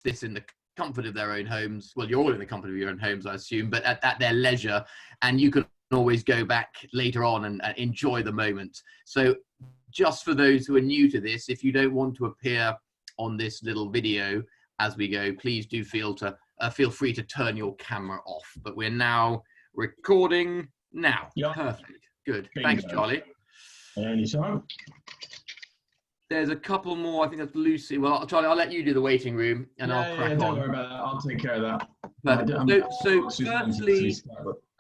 this in the comfort of their own homes. Well, you're all in the comfort of your own homes, I assume, but at their leisure, and you can always go back later on and enjoy the moment. So just for those who are new to this, if you don't want to appear on this little video as we go, please do feel free to turn your camera off. But we're now recording now. Yep. Perfect. Good. Thanks, Charlie. Anytime. There's a couple more. I think that's Lucy. Well, Charlie, I'll let you do the waiting room, and I'll crack on. Don't worry about that. I'll take care of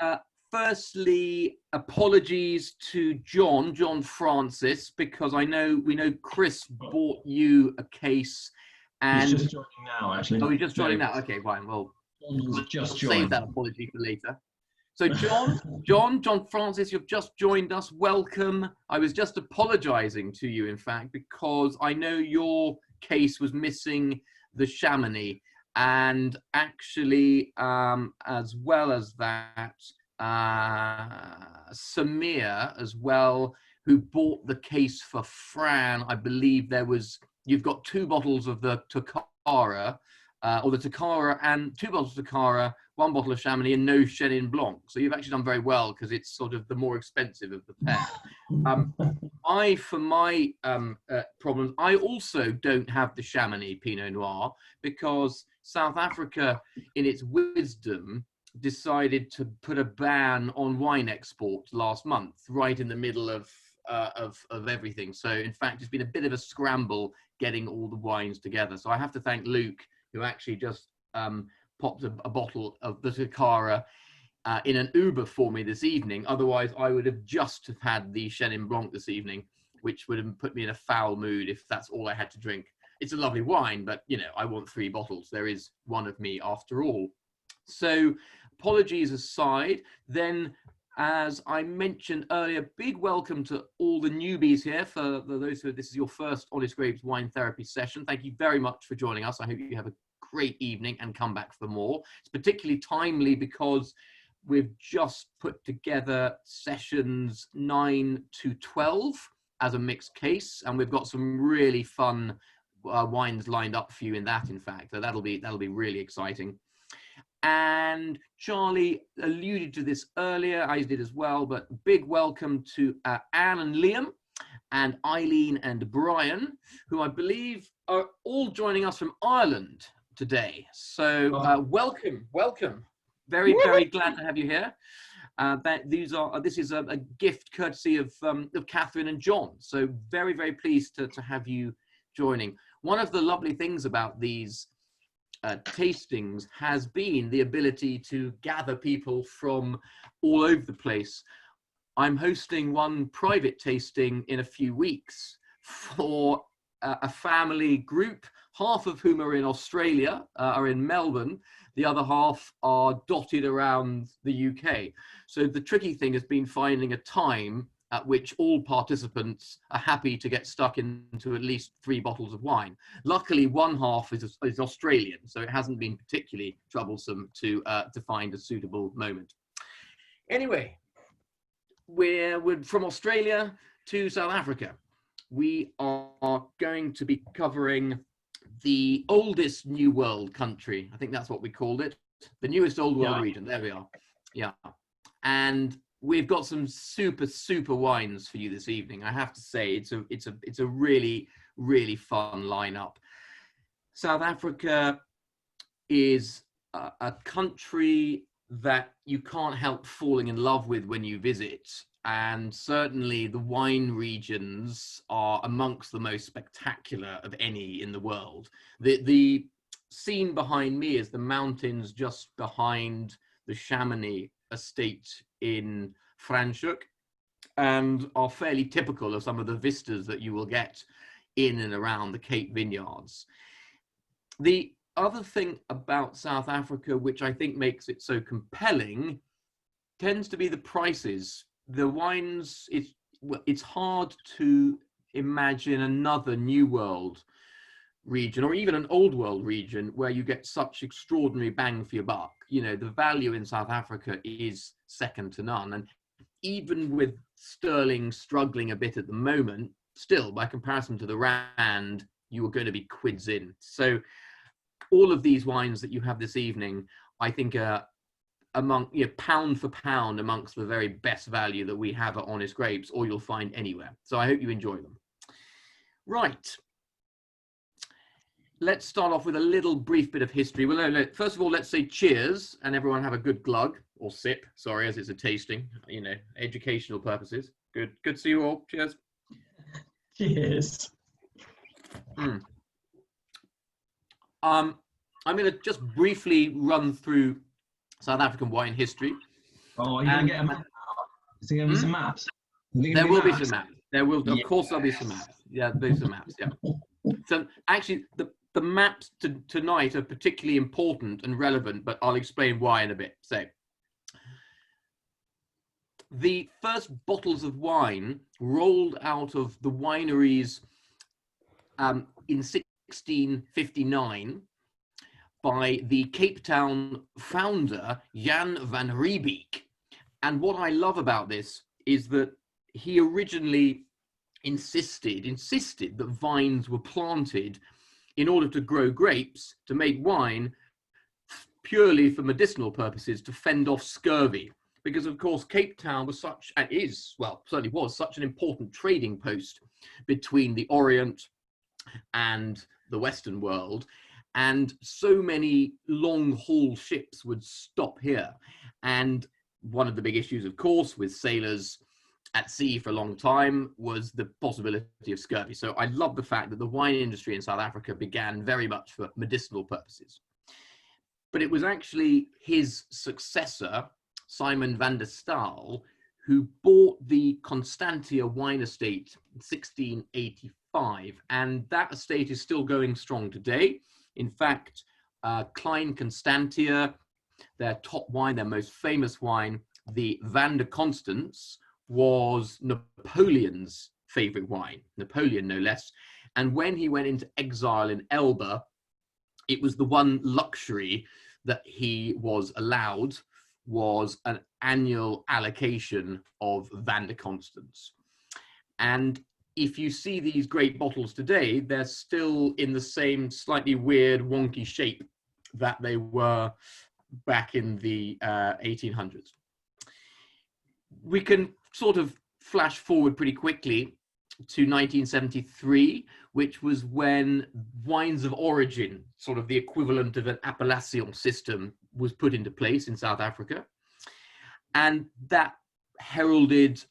that. Firstly, apologies to John Francis, because we know Chris bought you a case, and he's just joining now, actually. Oh, he's just joining now. Okay, fine. Well, we'll save that apology for later. So John Francis, you've just joined us. Welcome. I was just apologizing to you, in fact, because I know your case was missing the Chamonix, and actually, as well as that, Samir as well, who bought the case for Fran. I believe you've got 2 bottles of the Tecora, or the Tecora, and 2 bottles of Tecora, 1 bottle of Chamonix, and no Chenin Blanc. So you've actually done very well, because it's sort of the more expensive of the pair. For my problems, I also don't have the Chamonix Pinot Noir, because South Africa, in its wisdom, decided to put a ban on wine export last month, right in the middle of everything. So in fact, it's been a bit of a scramble getting all the wines together. So I have to thank Luke, who actually just popped a bottle of the Tecora in an Uber for me this evening. Otherwise, I would have just had the Chenin Blanc this evening, which would have put me in a foul mood if that's all I had to drink. It's a lovely wine, but I want 3 bottles. There is one of me after all. So apologies aside, then, as I mentioned earlier, big welcome to all the newbies here. For those who this is your first Honest Grapes wine therapy session, thank you very much for joining us. I hope you have a great evening and come back for more. It's particularly timely because we've just put together sessions 9 to 12 as a mixed case, and we've got some really fun wines lined up for you in that, in fact. So that'll be really exciting. And Charlie alluded to this earlier, I did as well, but big welcome to Anne and Liam, and Eileen and Brian, who I believe are all joining us from Ireland today. So welcome. Very glad to have you here. This is a gift courtesy of Catherine and John. So very pleased to have you joining. One of the lovely things about these tastings has been the ability to gather people from all over the place. I'm hosting one private tasting in a few weeks for a family group, half of whom are in Australia, are in Melbourne. The other half are dotted around the UK. So the tricky thing has been finding a time at which all participants are happy to get stuck into at least 3 bottles of wine. Luckily, one half is Australian, so it hasn't been particularly troublesome to find a suitable moment. Anyway, we're from Australia to South Africa. We are going to be covering the oldest New World country. I think that's what we called it. The newest Old World region. There we are. Yeah. And we've got some super wines for you this evening. I have to say, it's a really fun lineup. South Africa is a country that you can't help falling in love with when you visit, and certainly the wine regions are amongst the most spectacular of any in the world. The scene behind me is the mountains just behind the Chamonix estate in Franschhoek, and are fairly typical of some of the vistas that you will get in and around the Cape Vineyards. The other thing about South Africa, which I think makes it so compelling, tends to be the prices. The wines, it's hard to imagine another New World region, or even an Old World region, where you get such extraordinary bang for your buck. The value in South Africa is second to none. And even with sterling struggling a bit at the moment, still, by comparison to the rand, you are going to be quids in. So all of these wines that you have this evening, I think are among, pound for pound amongst the very best value that we have at Honest Grapes, or you'll find anywhere. So I hope you enjoy them. Right. Let's start off with a little brief bit of history. Well, first of all, let's say cheers, and everyone have a good glug, or sip, sorry, as it's a tasting, educational purposes. Good to see you all. Cheers. Cheers. I'm going to just briefly run through South African wine history. Oh, you're going to get a map? Is there going to be some maps? There will be some maps. There will, of course, there'll be some maps. Yeah, there's some maps, yeah. So actually, the maps tonight are particularly important and relevant, but I'll explain why in a bit. So, the first bottles of wine rolled out of the wineries in 1659 by the Cape Town founder, Jan van Riebeek. And what I love about this is that he originally insisted that vines were planted in order to grow grapes, to make wine, purely for medicinal purposes, to fend off scurvy. Because, of course, Cape Town was such, and is, well, certainly was, such an important trading post between the Orient and the Western world. And so many long-haul ships would stop here. And one of the big issues, of course, with sailors at sea for a long time was the possibility of scurvy. So I love the fact that the wine industry in South Africa began very much for medicinal purposes. But it was actually his successor, Simon van der Staal, who bought the Constantia wine estate in 1685. And that estate is still going strong today. In fact, Klein Constantia, their top wine, their most famous wine, the Van der Constance, was Napoleon's favorite wine, Napoleon no less. And when he went into exile in Elba, it was the one luxury that he was allowed was an annual allocation of Van der Constance. And if you see these great bottles today, they're still in the same slightly weird, wonky shape that they were back in the 1800s. We can sort of flash forward pretty quickly to 1973, which was when wines of origin, sort of the equivalent of an appellation system, was put into place in South Africa. And that heralded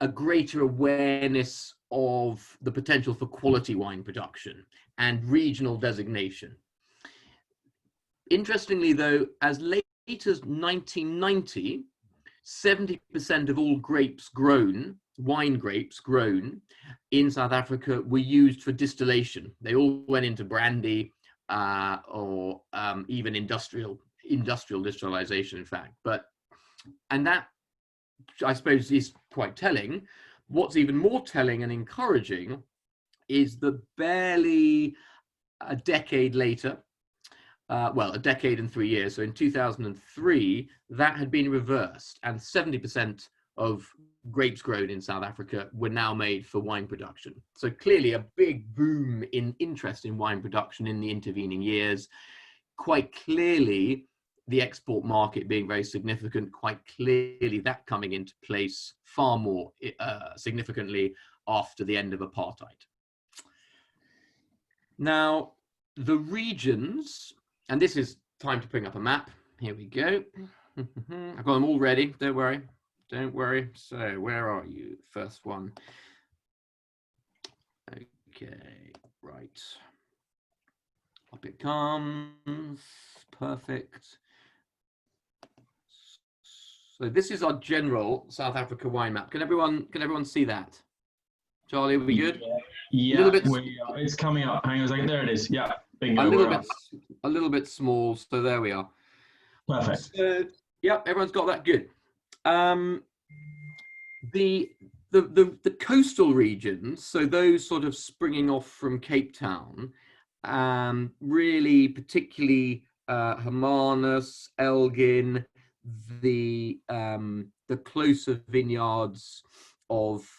a greater awareness of the potential for quality wine production and regional designation. Interestingly, though, as late as 1990, 70% of all grapes grown, wine grapes grown in South Africa, were used for distillation. They all went into brandy or even industrial distillation, in fact. And that, I suppose, is quite telling. What's even more telling and encouraging is that barely a decade later, a decade and 3 years, so in 2003, that had been reversed, and 70% of grapes grown in South Africa were now made for wine production. So clearly a big boom in interest in wine production in the intervening years. Quite clearly, the export market being very significant, quite clearly that coming into place far more significantly after the end of apartheid. Now, the regions, and this is time to bring up a map. Here we go. I've got them all ready. Don't worry. Don't worry. So where are you? First one. Okay, right. Up it comes. Perfect. So this is our general South Africa wine map. Can everyone see that? Charlie, are we good? Yeah, it's coming up. Hang on a second. There it is. Yeah. Bingo, a little bit small, so there we are. Perfect. So, yeah, everyone's got that. Good. The coastal regions, so those sort of springing off from Cape Town, really particularly Hermanus, Elgin, the closer vineyards of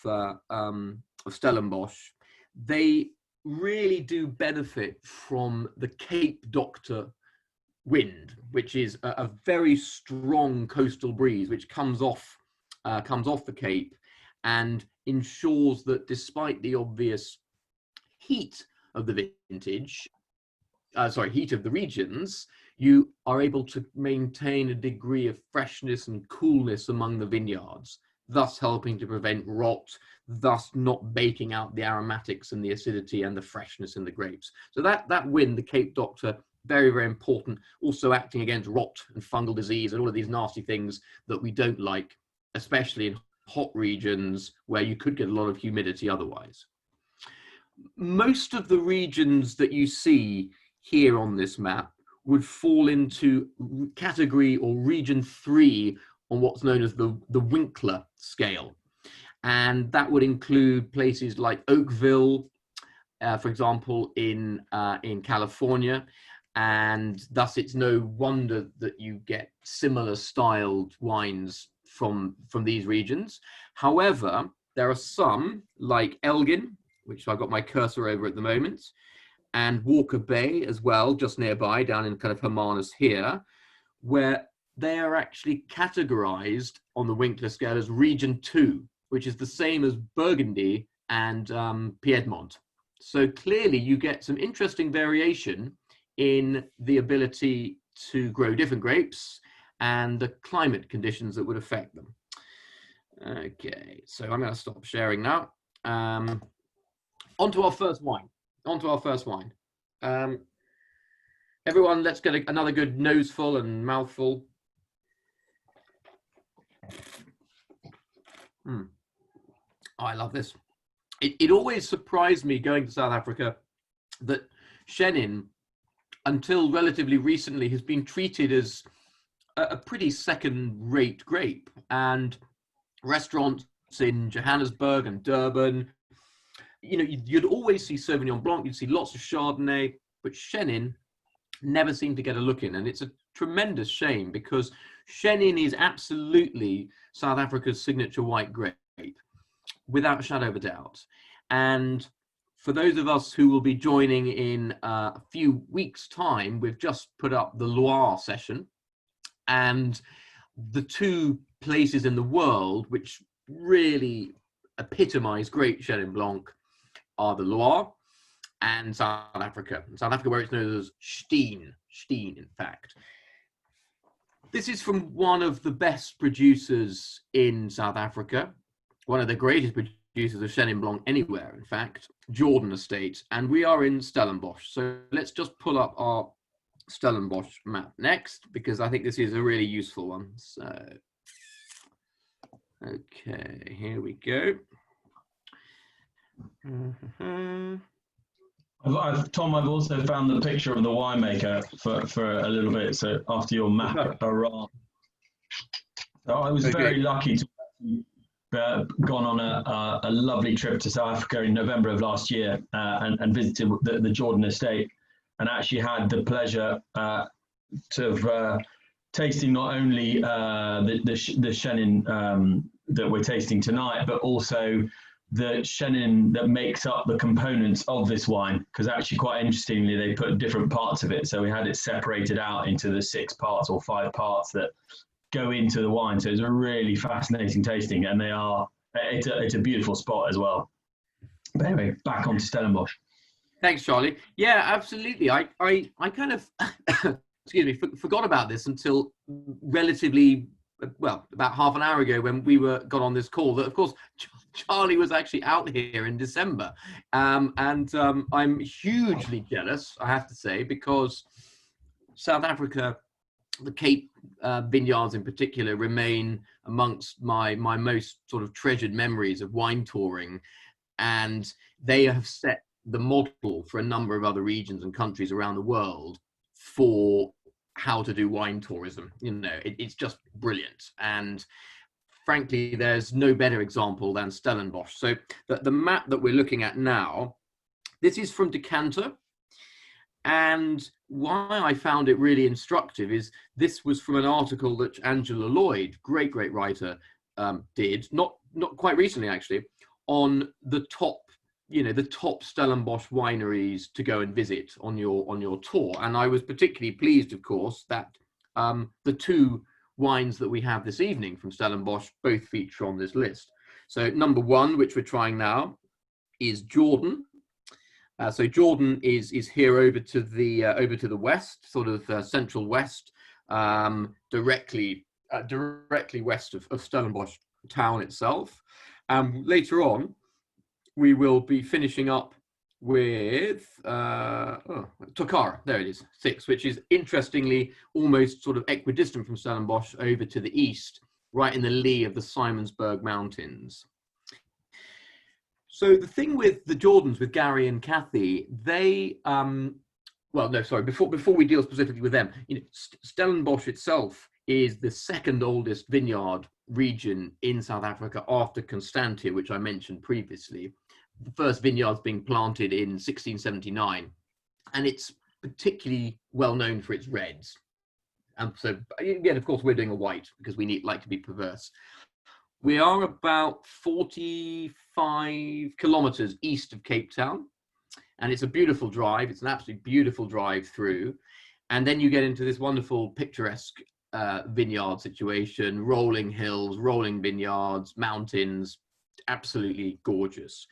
Stellenbosch, they really do benefit from the Cape Doctor wind, which is a very strong coastal breeze which comes off the Cape and ensures that despite the obvious heat of the vintage, heat of the regions, you are able to maintain a degree of freshness and coolness among the vineyards, thus helping to prevent rot, thus not baking out the aromatics and the acidity and the freshness in the grapes. So that wind, the Cape Doctor, very, very important, also acting against rot and fungal disease and all of these nasty things that we don't like, especially in hot regions where you could get a lot of humidity otherwise. Most of the regions that you see here on this map would fall into category or region 3 on what's known as the Winkler scale. And that would include places like Oakville, for example, in California. And thus it's no wonder that you get similar styled wines from these regions. However, there are some like Elgin, which I've got my cursor over at the moment, and Walker Bay as well, just nearby, down in kind of Hermanus here, where they are actually categorized on the Winkler scale as region 2, which is the same as Burgundy and Piedmont. So clearly you get some interesting variation in the ability to grow different grapes and the climate conditions that would affect them. Okay, so I'm going to stop sharing now. On to our first wine. Everyone, let's get another good noseful and mouthful. Oh, I love this. It always surprised me going to South Africa that Chenin, until relatively recently, has been treated as a pretty second-rate grape. And restaurants in Johannesburg and Durban, you know, you'd always see Sauvignon Blanc, you'd see lots of Chardonnay, but Chenin never seemed to get a look in. And it's a tremendous shame because Chenin is absolutely South Africa's signature white grape, without a shadow of a doubt. And for those of us who will be joining in a few weeks' time, we've just put up the Loire session. And the two places in the world which really epitomize great Chenin Blanc are the Loire and South Africa. South Africa, where it's known as Steen, in fact. This is from one of the best producers in South Africa, one of the greatest producers of Chenin Blanc anywhere, in fact, Jordan Estate, and we are in Stellenbosch. So let's just pull up our Stellenbosch map next, because I think this is a really useful one. So, okay, here we go. Tom, I've also found the picture of the winemaker for a little bit. So after your map arrived, I was very lucky to have gone on a lovely trip to South Africa in November of last year and visited the Jordan Estate, and actually had the pleasure of tasting not only the Chenin that we're tasting tonight, but also the Chenin that makes up the components of this wine, because actually quite interestingly they put different parts of it, so we had it separated out into the 6 parts or 5 parts that go into the wine. So it's a really fascinating tasting, and it's a beautiful spot as well. But anyway, back onto Stellenbosch. Thanks, Charlie. Yeah, absolutely. I kind of excuse me, forgot about this until relatively, well, about half an hour ago when we got on this call, that of course Charlie was actually out here in December. I'm hugely jealous, I have to say, because South Africa, the Cape vineyards in particular, remain amongst my most sort of treasured memories of wine touring. And they have set the model for a number of other regions and countries around the world for how to do wine tourism. You know, it's just brilliant. And frankly, there's no better example than Stellenbosch. So the map that we're looking at now, this is from Decanter. And why I found it really instructive is this was from an article that Angela Lloyd, great writer, did, not quite recently actually, on the top you know, the top Stellenbosch wineries to go and visit on your tour. And I was particularly pleased, of course, that the two wines that we have this evening from Stellenbosch both feature on this list. So number one, which we're trying now, is Jordan. So Jordan is here over to the west, sort of central west, directly west of Stellenbosch town itself. Later on, we will be finishing up with Tecora. There it is, 6, which is interestingly almost sort of equidistant from Stellenbosch over to the east, right in the lee of the Simonsberg Mountains. So the thing with the Jordans, with Gary and Kathy, they, well, no, sorry, before we deal specifically with them, you know, Stellenbosch itself is the second oldest vineyard region in South Africa after Constantia, which I mentioned previously. The first vineyards being planted in 1679, and it's particularly well known for its reds. And so, again, of course, we're doing a white because we like to be perverse. We are about 45 kilometers east of Cape Town, and it's a beautiful drive. It's an absolutely beautiful drive through. And then you get into this wonderful picturesque vineyard situation, rolling hills, rolling vineyards, mountains, absolutely gorgeous.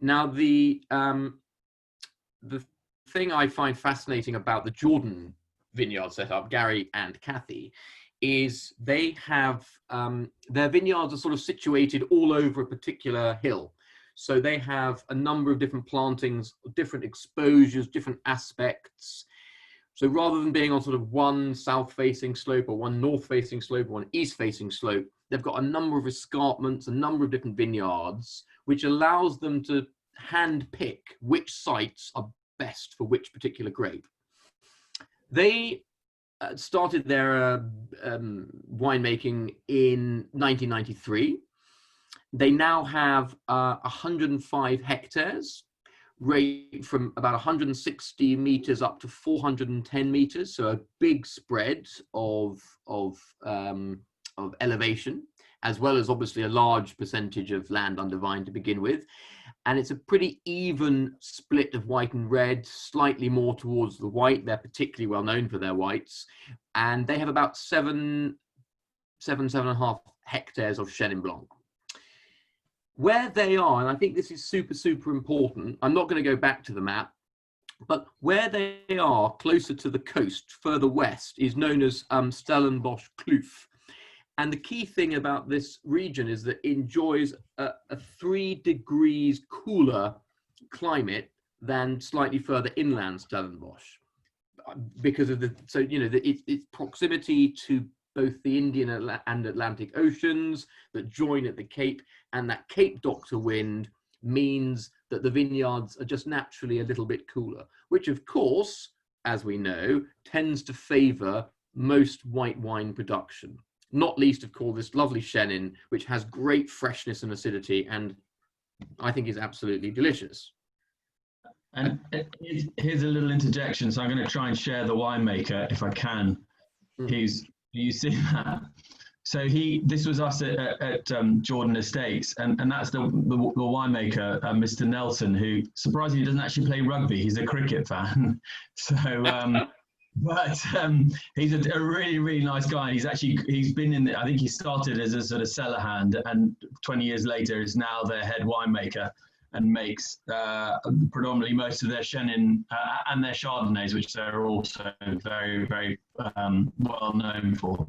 Now, the thing I find fascinating about the Jordan vineyard setup, Gary and Kathy, is they have their vineyards are sort of situated all over a particular hill. So they have a number of different plantings, different exposures, different aspects. So rather than being on sort of one south-facing slope or one north-facing slope or one east-facing slope, they've got a number of escarpments, a number of different vineyards, which allows them to hand-pick which sites are best for which particular grape. They started their winemaking in 1993. They now have 105 hectares, rate from about 160 meters up to 410 meters, so a big spread of elevation, as well as obviously a large percentage of land under vine to begin with. And it's a pretty even split of white and red, slightly more towards the white. They're particularly well known for their whites. And they have about 7.5 hectares of Chenin Blanc. Where they are, and I think this is super, super important, I'm not going to go back to the map, but where they are closer to the coast, further west, is known as Stellenbosch Kloof. And the key thing about this region is that it enjoys a 3 degrees cooler climate than slightly further inland Stellenbosch, because of its proximity to both the Indian and Atlantic Oceans that join at the Cape, and that Cape Doctor wind means that the vineyards are just naturally a little bit cooler, which of course, as we know, tends to favor most white wine production. Not least, of course, this lovely Chenin, which has great freshness and acidity, and I think is absolutely delicious. And here's a little interjection. So I'm going to try and share the winemaker if I can. You see that? So this was us at Jordan Estates, and that's the winemaker, Mr. Nelson, who surprisingly doesn't actually play rugby. He's a cricket fan. So. But he's a really, really nice guy. He's been in. I think he started as a sort of cellar hand, and 20 years later is now their head winemaker, and makes predominantly most of their Chenin and their Chardonnays, which they're also very, very well known for.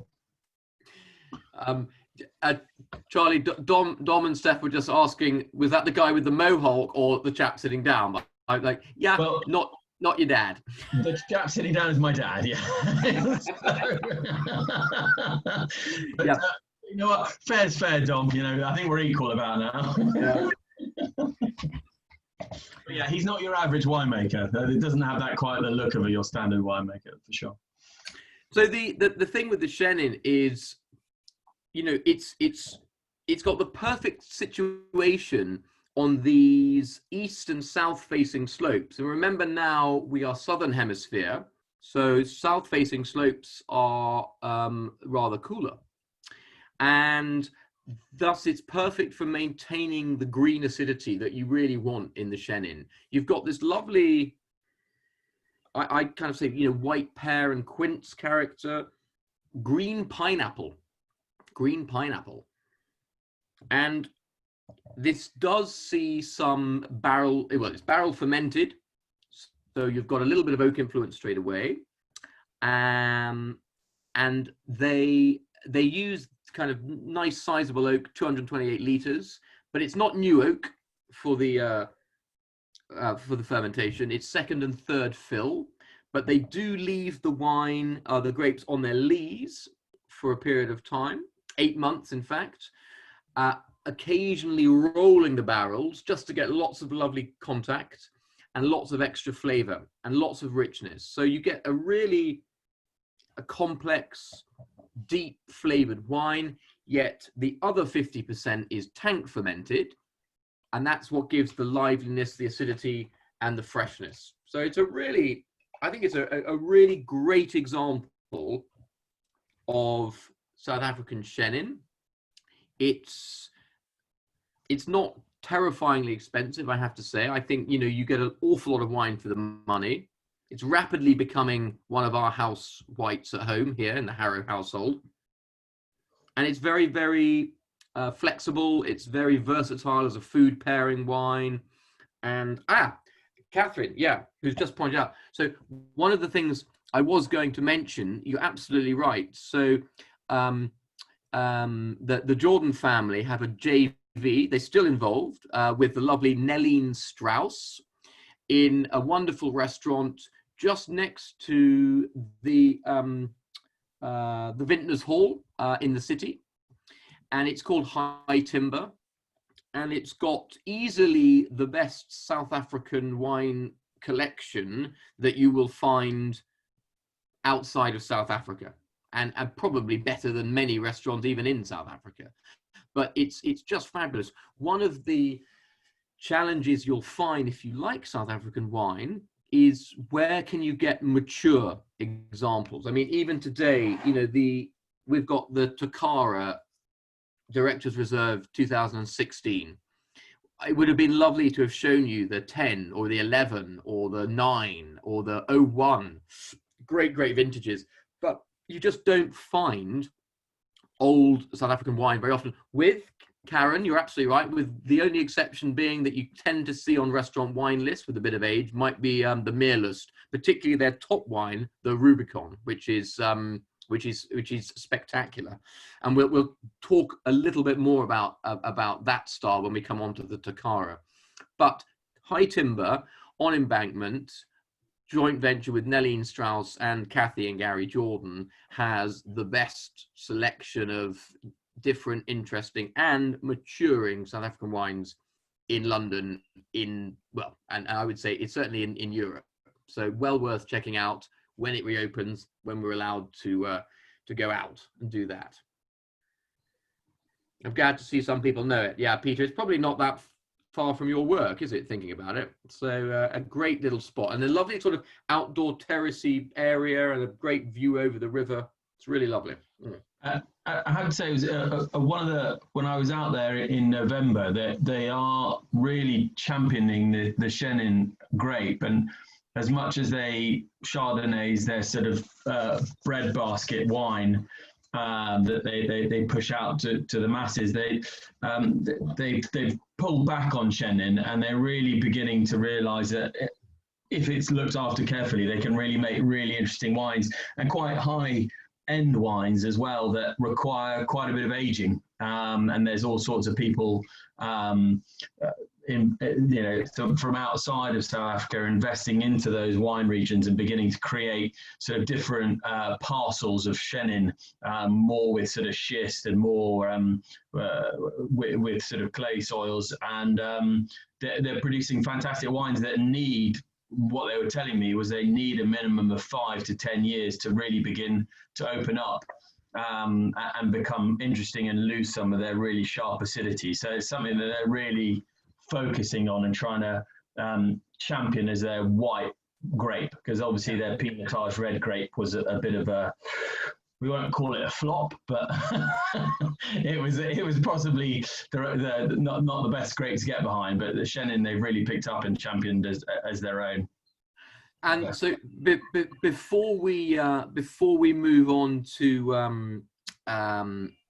Charlie, Dom and Steph were just asking, was that the guy with the mohawk or the chap sitting down? I'm like, yeah, well, not your dad. The chap sitting down is my dad, yeah. But, yeah. You know what? Fair's fair, Dom. You know, I think we're equal about now. Yeah. But yeah, he's not your average winemaker. It doesn't have that quite the look of your standard winemaker, for sure. So the thing with the Chenin is, you know, it's got the perfect situation on these east and south facing slopes. And remember, now we are southern hemisphere, so south facing slopes are rather cooler. And thus it's perfect for maintaining the green acidity that you really want in the Chenin. You've got this lovely, I kind of say, you know, white pear and quince character, green pineapple. And this does see some barrel, well, it's barrel fermented. So you've got a little bit of oak influence straight away. And they use kind of nice sizable oak, 228 liters, but it's not new oak for the fermentation. It's second and third fill, but they do leave the wine, the grapes on their lees for a period of time, 8 months, in fact, occasionally rolling the barrels just to get lots of lovely contact and lots of extra flavor and lots of richness. So you get a complex, deep flavored wine, yet the other 50% is tank fermented, and that's what gives the liveliness, the acidity, and the freshness. So it's I think it's a really great example of South African Chenin. It's not terrifyingly expensive, I have to say. I think, you know, you get an awful lot of wine for the money. It's rapidly becoming one of our house whites at home here in the Harrow household. And it's very, very flexible. It's very versatile as a food pairing wine. And, Catherine, yeah, who's just pointed out. So one of the things I was going to mention, you're absolutely right. So the Jordan family have a JV, they're still involved with the lovely Nelleen Strauss in a wonderful restaurant just next to the Vintners Hall in the city, and it's called High Timber, and it's got easily the best South African wine collection that you will find outside of South Africa, and probably better than many restaurants even in South Africa. But it's just fabulous. One of the challenges you'll find if you like South African wine is where can you get mature examples? I mean, even today, you know, we've got the Tecora Director's Reserve 2016. It would have been lovely to have shown you the 10 or the 11 or the 9 or the 01. Great vintages. But you just don't find old South African wine very often. With Karen, you're absolutely right, with the only exception being that you tend to see on restaurant wine lists with a bit of age might be the Meerlust, particularly their top wine, the Rubicon, which is spectacular. And we'll talk a little bit more about that style when we come on to the Tecora. But High Timber on Embankment, joint venture with Nelleen Strauss and Kathy and Gary Jordan, has the best selection of different, interesting and maturing South African wines in London, and I would say it's certainly in Europe. So well worth checking out when it reopens, when we're allowed to go out and do that. I'm glad to see some people know it. Yeah, Peter, it's probably not that far from your work, is it, thinking about it? So a great little spot, and a lovely sort of outdoor terracey area and a great view over the river. It's really lovely. I have to say, it was when I was out there in November, they are really championing the Chenin grape, and as much as Chardonnays, their sort of breadbasket wine that they push out to the masses, they've pulled back on Chenin, and they're really beginning to realise that if it's looked after carefully, they can really make really interesting wines, and quite high end wines as well that require quite a bit of aging. And there's all sorts of people from outside of South Africa investing into those wine regions and beginning to create sort of different parcels of Chenin, more with sort of schist and more with sort of clay soils, and they're producing fantastic wines that need, what they were telling me was they need a minimum of 5 to 10 years to really begin to open up and become interesting and lose some of their really sharp acidity. So it's something that they're really focusing on and trying to champion as their white grape, because obviously their Pinotage red grape was a bit of a we won't call it a flop, but it was possibly not the best grape to get behind. But the Chenin they've really picked up and championed as their own. And so before we move on to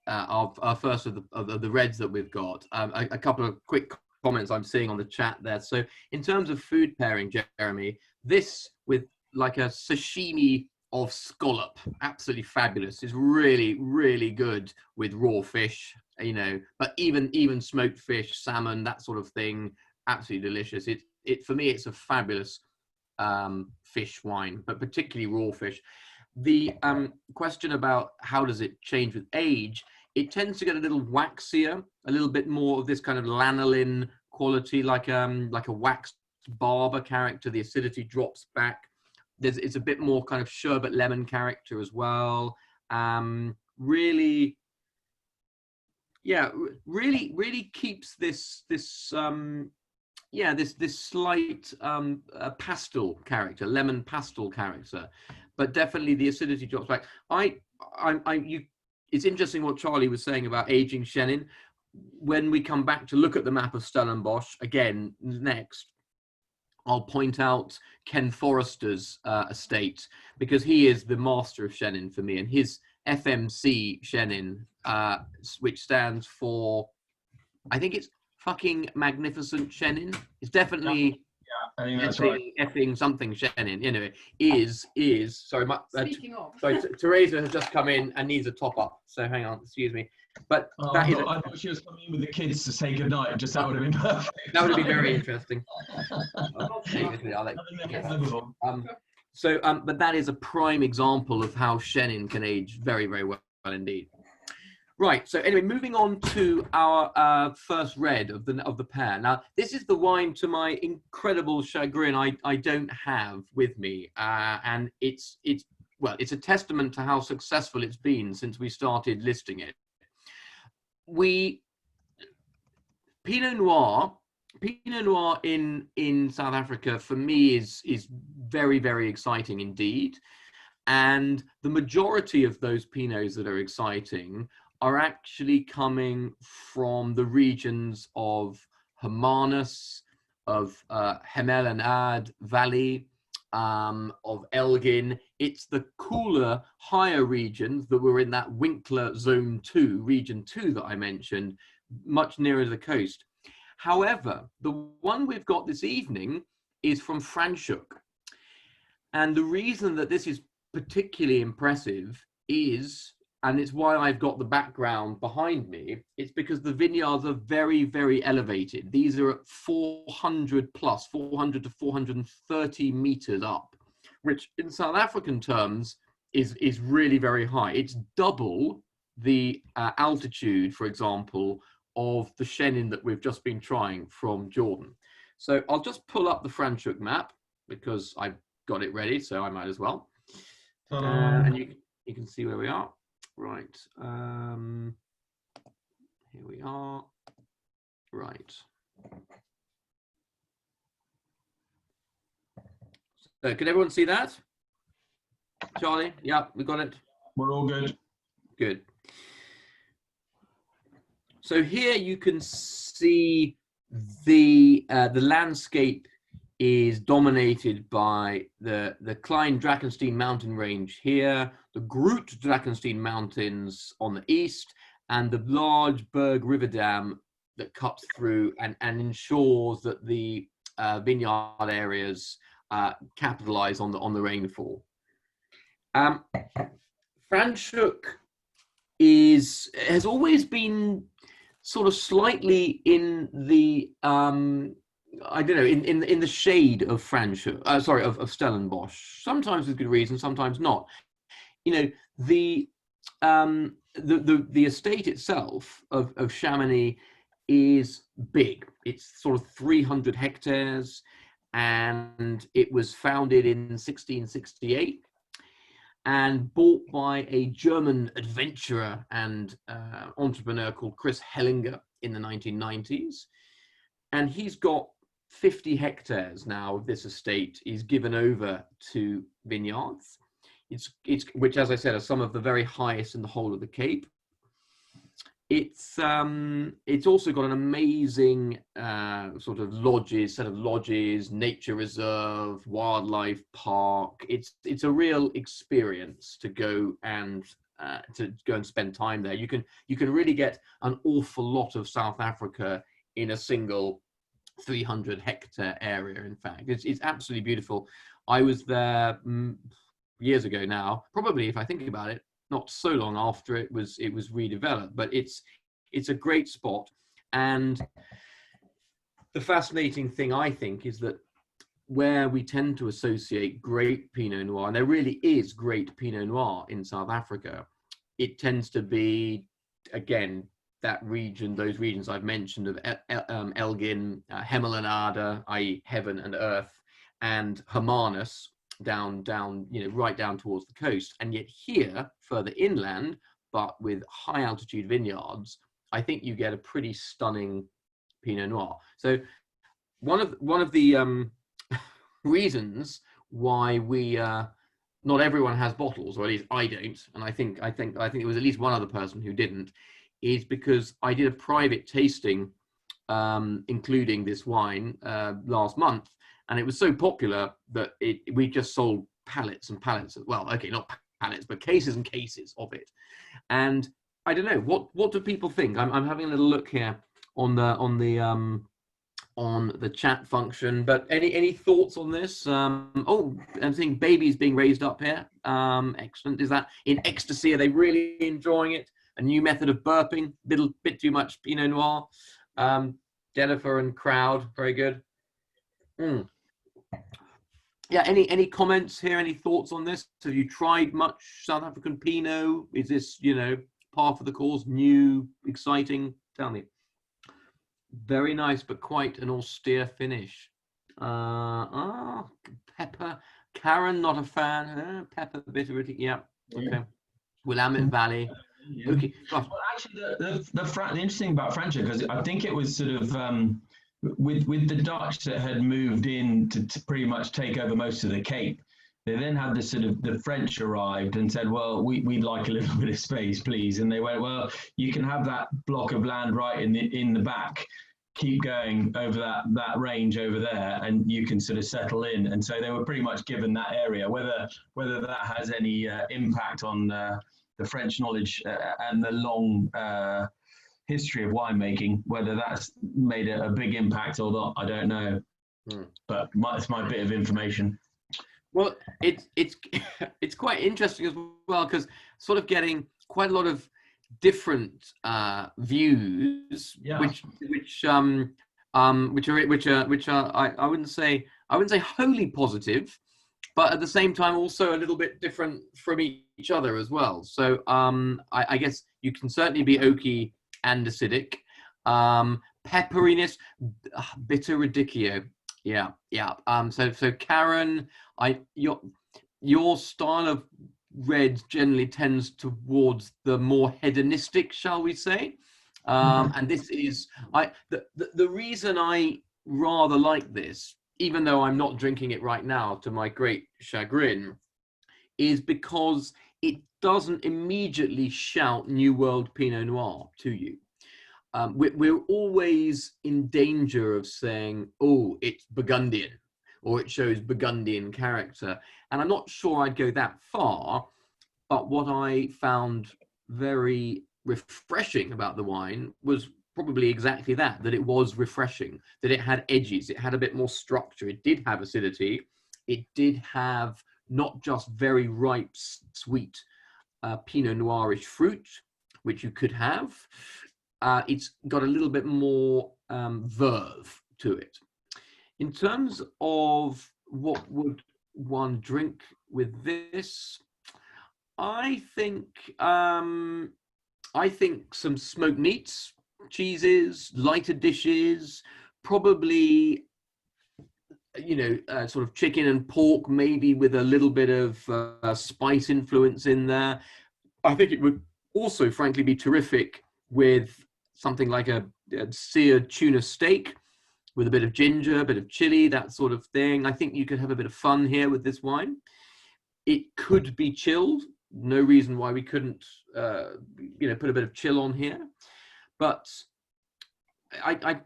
our first of the reds that we've got, a couple of quick comments I'm seeing on the chat there. So in terms of food pairing, Jeremy, this with like a sashimi of scallop, absolutely fabulous. It's really, really good with raw fish, you know, but even smoked fish, salmon, that sort of thing, absolutely delicious. It for me, it's a fabulous fish wine, but particularly raw fish. The question about how does it change with age, it tends to get a little waxier, a little bit more of this kind of lanolin quality, like a waxed barber character. The acidity drops back. It's a bit more kind of sherbet lemon character as well. Really, yeah, really keeps this slight pastel character, lemon pastel character, but definitely the acidity drops back. It's interesting what Charlie was saying about aging Chenin. When we come back to look at the map of Stellenbosch again next, I'll point out Ken Forrester's estate, because he is the master of Chenin for me, and his FMC Chenin, which stands for, I think it's fucking magnificent Chenin. It's definitely I think that's right. Effing something Chenin. You know, is sorry. Speaking of, sorry, Teresa has just come in and needs a top up. So hang on, excuse me. But I thought she was coming in with the kids to say goodnight. Just that would have been perfect. That would have been very interesting. But that is a prime example of how Chenin can age very, very well indeed. Right. So anyway, moving on to our first red of the pair. Now, this is the wine, to my incredible chagrin, I don't have with me, and it's a testament to how successful it's been since we started listing it. Pinot Noir in South Africa for me is very, very exciting indeed, and the majority of those Pinots that are exciting are actually coming from the regions of Hermanus, of Hemel and Ad Valley, of Elgin. It's the cooler, higher regions that were in that Winkler Zone 2, Region 2 that I mentioned, much nearer the coast. However, the one we've got this evening is from Franschhoek. And the reason that this is particularly impressive is, and it's why I've got the background behind me, it's because the vineyards are very, very elevated. These are at 400 to 430 meters up, which in South African terms is really very high. It's double the altitude, for example, of the Chenin that we've just been trying from Jordan. So I'll just pull up the Franschhoek map because I've got it ready, so I might as well. And you can see where we are. Right, here we are. Right. So can everyone see that? Charlie? Yeah, we got it. We're all good. Good. So here you can see the landscape is dominated by the Klein Drakenstein mountain range here, the Groot Drakenstein mountains on the east, and the large Berg River Dam that cuts through and ensures that the vineyard areas capitalize on the rainfall. Franschhoek has always been sort of slightly in the I don't know, in the shade of Franschhoek, of Stellenbosch. Sometimes with good reason, sometimes not. You know, the estate itself of Chamonix is big. It's sort of 300 hectares, and it was founded in 1668 and bought by a German adventurer and entrepreneur called Chris Hellinger in the 1990s. And he's got 50 hectares now of this estate is given over to vineyards. It's which, as I said, are some of the very highest in the whole of the Cape. It's also got an amazing sort of set of lodges, nature reserve, wildlife park. It's a real experience to go and spend time there. You can really get an awful lot of South Africa in a single 300-hectare area. In fact, it's absolutely beautiful. I was there years ago now, probably, if I think about it, not so long after it was redeveloped, but it's a great spot. And the fascinating thing, I think, is that where we tend to associate great Pinot Noir, and there really is great Pinot Noir in South Africa, it tends to be, again, that region, those regions I've mentioned of Elgin, Hemelanada, i.e. heaven and earth, and Hermanus, down, right down towards the coast. And yet here, further inland, but with high altitude vineyards, I think you get a pretty stunning Pinot Noir. So one of the reasons why we not everyone has bottles, or at least I don't, and I think it was at least one other person who didn't, is because I did a private tasting including this wine last month, and it was so popular that we just sold pallets and pallets. Well, okay, not pallets, but cases and cases of it. And I don't know, what do people think? I'm having a little look here on the chat function, but any thoughts on this? Oh, I'm seeing babies being raised up here. Excellent. Is that in ecstasy? Are they really enjoying it? A new method of burping, bit too much Pinot Noir. Jennifer and crowd, very good. Yeah, any comments here? Any thoughts on this? Have you tried much South African Pinot? Is this, par for the course, new, exciting? Tell me. Very nice, but quite an austere finish. Pepper. Karen, not a fan. Pepper, bitter. Yeah. Okay. Willamette Valley. Yeah. Okay. Well, actually, the interesting about Francia, because I think it was sort of with the Dutch that had moved in to pretty much take over most of the Cape. They then had the French arrived and said, well, we'd like a little bit of space, please. And they went, well, you can have that block of land right in the back. Keep going over that range over there, and you can sort of settle in. And so they were pretty much given that area. Whether that has any impact on the French knowledge and the long history of winemaking, whether that's made a big impact or not, I don't know. But it's my bit of information. Well, it's quite interesting as well, because sort of getting quite a lot of different views, yeah. which are I wouldn't say wholly positive, but at the same time also a little bit different from each other as well. So I guess you can certainly be oaky and acidic. Pepperiness, bitter radicchio. Yeah. So Karen, your style of red generally tends towards the more hedonistic, shall we say? And this is the reason I rather like this, even though I'm not drinking it right now to my great chagrin, is because it doesn't immediately shout New World Pinot Noir to you. We're always in danger of saying, oh, it's Burgundian, or it shows Burgundian character. And I'm not sure I'd go that far, but what I found very refreshing about the wine was probably exactly that it was refreshing, that it had edges, it had a bit more structure, it did have acidity, it did have not just very ripe, sweet Pinot Noirish fruit, which you could have. It's got a little bit more verve to it. In terms of what would one drink with this, I think some smoked meats, cheeses, lighter dishes, probably sort of chicken and pork, maybe with a little bit of spice influence in there. I think it would also, frankly, be terrific with something like a seared tuna steak with a bit of ginger, a bit of chili, that sort of thing. I think you could have a bit of fun here with this wine. It could be chilled. No reason why we couldn't, put a bit of chill on here. But I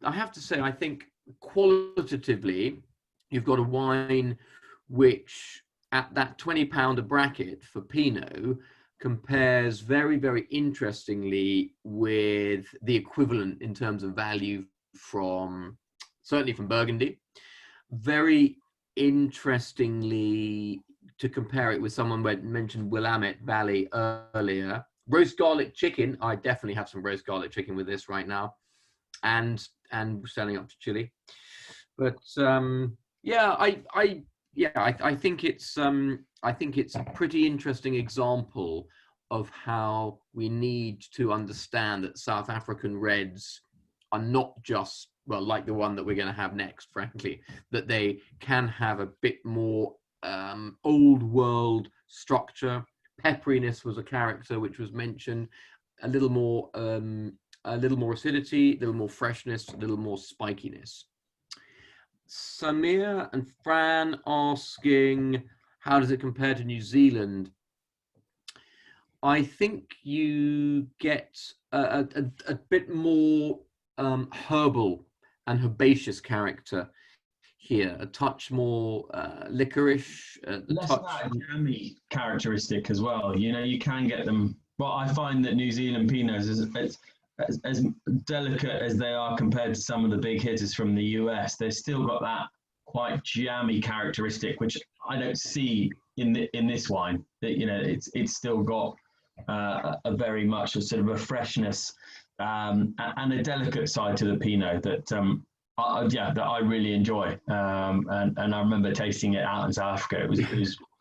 have to say, I think qualitatively, you've got a wine which at that £20 a bracket for Pinot compares very, very interestingly with the equivalent in terms of value certainly from Burgundy. Very interestingly, to compare it with someone who mentioned Willamette Valley earlier, roast garlic chicken. I definitely have some roast garlic chicken with this right now, and standing up to chili. But I think it's a pretty interesting example of how we need to understand that South African reds are not just, well, like the one that we're going to have next, frankly, that they can have a bit more old world structure. Pepperiness was a character which was mentioned, a little more acidity, a little more freshness, a little more spikiness. Samir and Fran asking, how does it compare to New Zealand? I think you get a bit more herbal and herbaceous character here, a touch more licorice. Less of that jammy characteristic as well. You can get them. Well, I find that New Zealand Pinots as delicate as they are compared to some of the big hitters from the US, they've still got that quite jammy characteristic, which I don't see in this wine. It's still got a very much a sort of a freshness and a delicate side to the Pinot that I really enjoy. And I remember tasting it out in South Africa. It was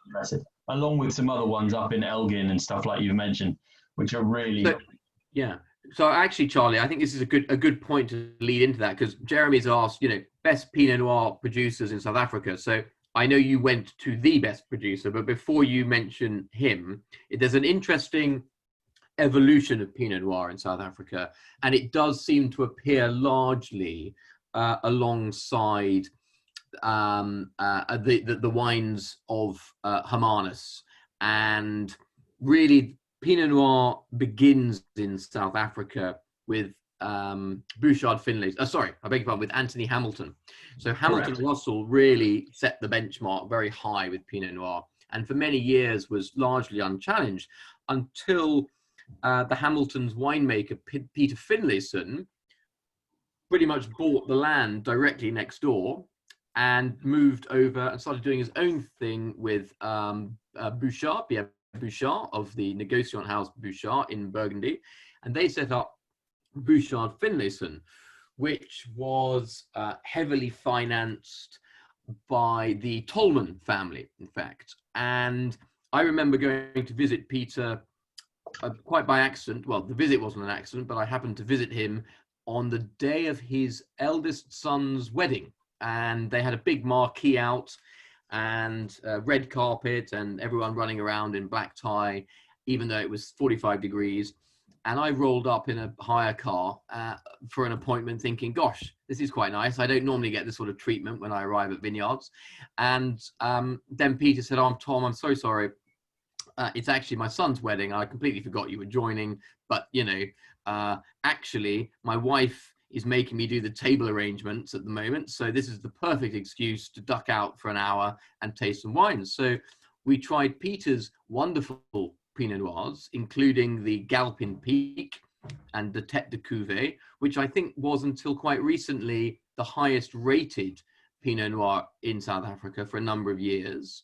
impressive, along with some other ones up in Elgin and stuff like you've mentioned, which are really So actually, Charlie, I think this is a good point to lead into that, because Jeremy's asked, best Pinot Noir producers in South Africa. So I know you went to the best producer, but before you mention him, there's an interesting evolution of Pinot Noir in South Africa, and it does seem to appear largely alongside the wines of Hermanus. And really, Pinot Noir begins in South Africa with Bouchard Finlay. Sorry, I beg your pardon, with Anthony Hamilton. So Hamilton Correct. Russell really set the benchmark very high with Pinot Noir, and for many years was largely unchallenged until the Hamilton's winemaker, Peter Finlayson, pretty much bought the land directly next door and moved over and started doing his own thing with Bouchard, Pierre Bouchard of the Negociant House Bouchard in Burgundy, and they set up Bouchard Finlayson, which was heavily financed by the Tolman family, in fact. And I remember going to visit Peter quite by accident. Well, the visit wasn't an accident, but I happened to visit him on the day of his eldest son's wedding, and they had a big marquee out and red carpet and everyone running around in black tie, even though it was 45 degrees. And I rolled up in a hire car for an appointment thinking, gosh, this is quite nice. I don't normally get this sort of treatment when I arrive at vineyards. And then Peter said, oh, Tom, I'm so sorry. It's actually my son's wedding. I completely forgot you were joining. But, actually, my wife is making me do the table arrangements at the moment. So this is the perfect excuse to duck out for an hour and taste some wines. So we tried Peter's wonderful Pinot Noirs, including the Galpin Peak and the Tête de Cuvée, which I think was until quite recently the highest rated Pinot Noir in South Africa for a number of years.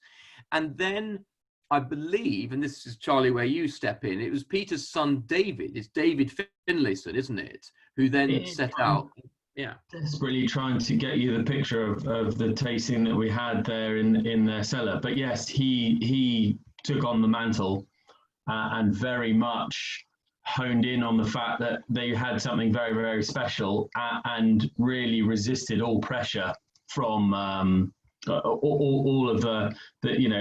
And then I believe, and this is, Charlie, where you step in, it was Peter's son, David. It's David Finlayson, isn't it? Who then set out. Yeah. Desperately trying to get you the picture of the tasting that we had there in their cellar. But yes, he took on the mantle and very much honed in on the fact that they had something very, very special and really resisted all pressure from all of the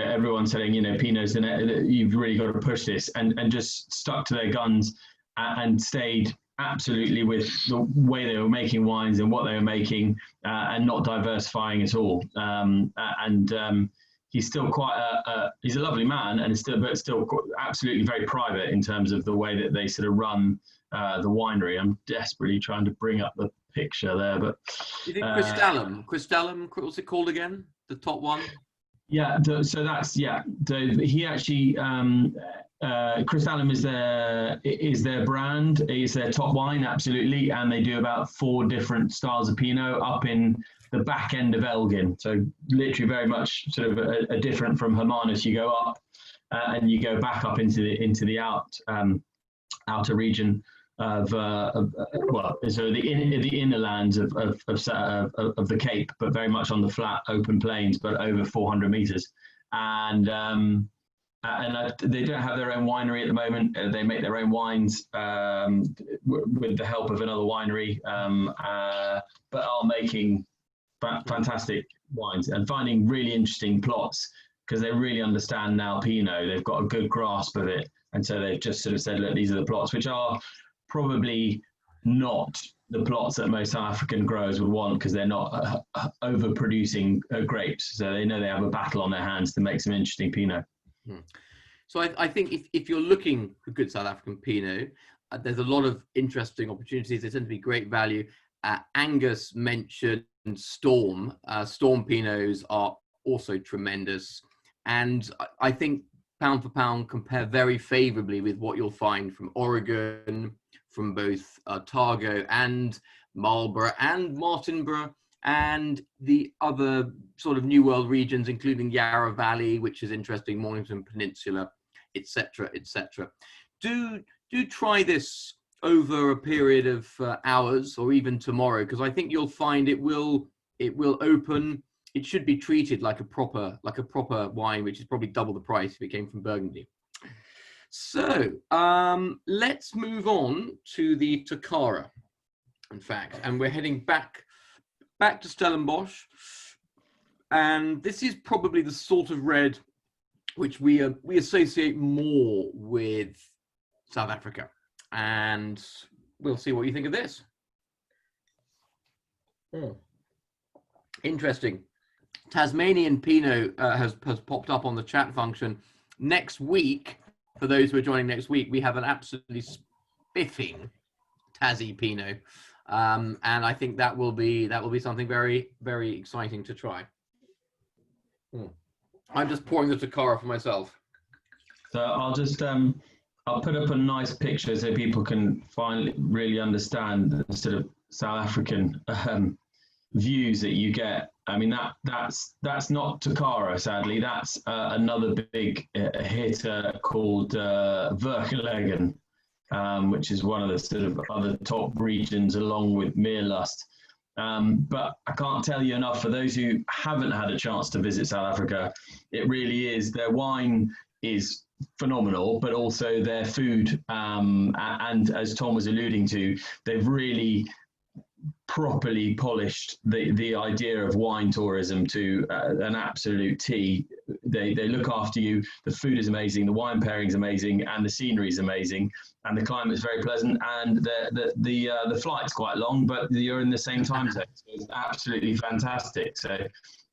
everyone saying, Pinot's you've really got to push this, and just stuck to their guns and stayed absolutely with the way they were making wines and what they were making, and not diversifying at all. he's still quite he's a lovely man, and but still absolutely very private in terms of the way that they sort of run the winery. I'm desperately trying to bring up the picture there, but is it Crystallum? Crystallum, what's it called again? The top one? Yeah, so that's he actually Crystallum is their brand, is their top wine, absolutely, and they do about 4 different styles of Pinot up in the back end of Elgin. So literally very much sort of a different from Hermanus. You go up and you go back up into the outer region of well, so the inner lands of the Cape, but very much on the flat open plains, but over 400 meters. And they don't have their own winery at the moment. They make their own wines with the help of another winery, but are making fantastic wines and finding really interesting plots because they really understand now Pinot. They've got a good grasp of it, and so they've just sort of said, look, these are the plots, which are probably not the plots that most South African growers would want because they're not overproducing grapes. So they know they have a battle on their hands to make some interesting Pinot. So I think if you're looking for good South African Pinot, there's a lot of interesting opportunities. They tend to be great value. Angus mentioned Storm. Storm Pinots are also tremendous. And I think pound for pound compare very favorably with what you'll find from Oregon, from both Targo and Marlborough and Martinborough and the other sort of New World regions, including Yarra Valley, which is interesting, Mornington Peninsula, etc., etc. Do try this over a period of hours or even tomorrow, because I think you'll find it will open. It should be treated like a proper wine, which is probably double the price if it came from Burgundy. So let's move on to the Tecora, in fact, and we're heading back to Stellenbosch, and this is probably the sort of red which we associate more with South Africa, and we'll see what you think of this. Interesting. Tasmanian Pinot has popped up on the chat function. Next week, for those who are joining next week, we have an absolutely spiffing Tassie Pinot, and I think that will be something very, very exciting to try. I'm just pouring the Tecora for myself. So I'll just I'll put up a nice picture so people can finally really understand the sort of South African views that you get. I mean, that's not Tecora, sadly. That's another big hitter called Vergelegen, which is one of the sort of other top regions along with Meerlust. But I can't tell you enough for those who haven't had a chance to visit South Africa. It really is. Their wine is phenomenal, but also their food. And as Tom was alluding to, they've really properly polished the idea of wine tourism to an absolute T. They look after you. The food is amazing, the wine pairing is amazing, and the scenery is amazing, and the climate is very pleasant, and the flight's quite long, but you're in the same time zone. So it's absolutely fantastic. So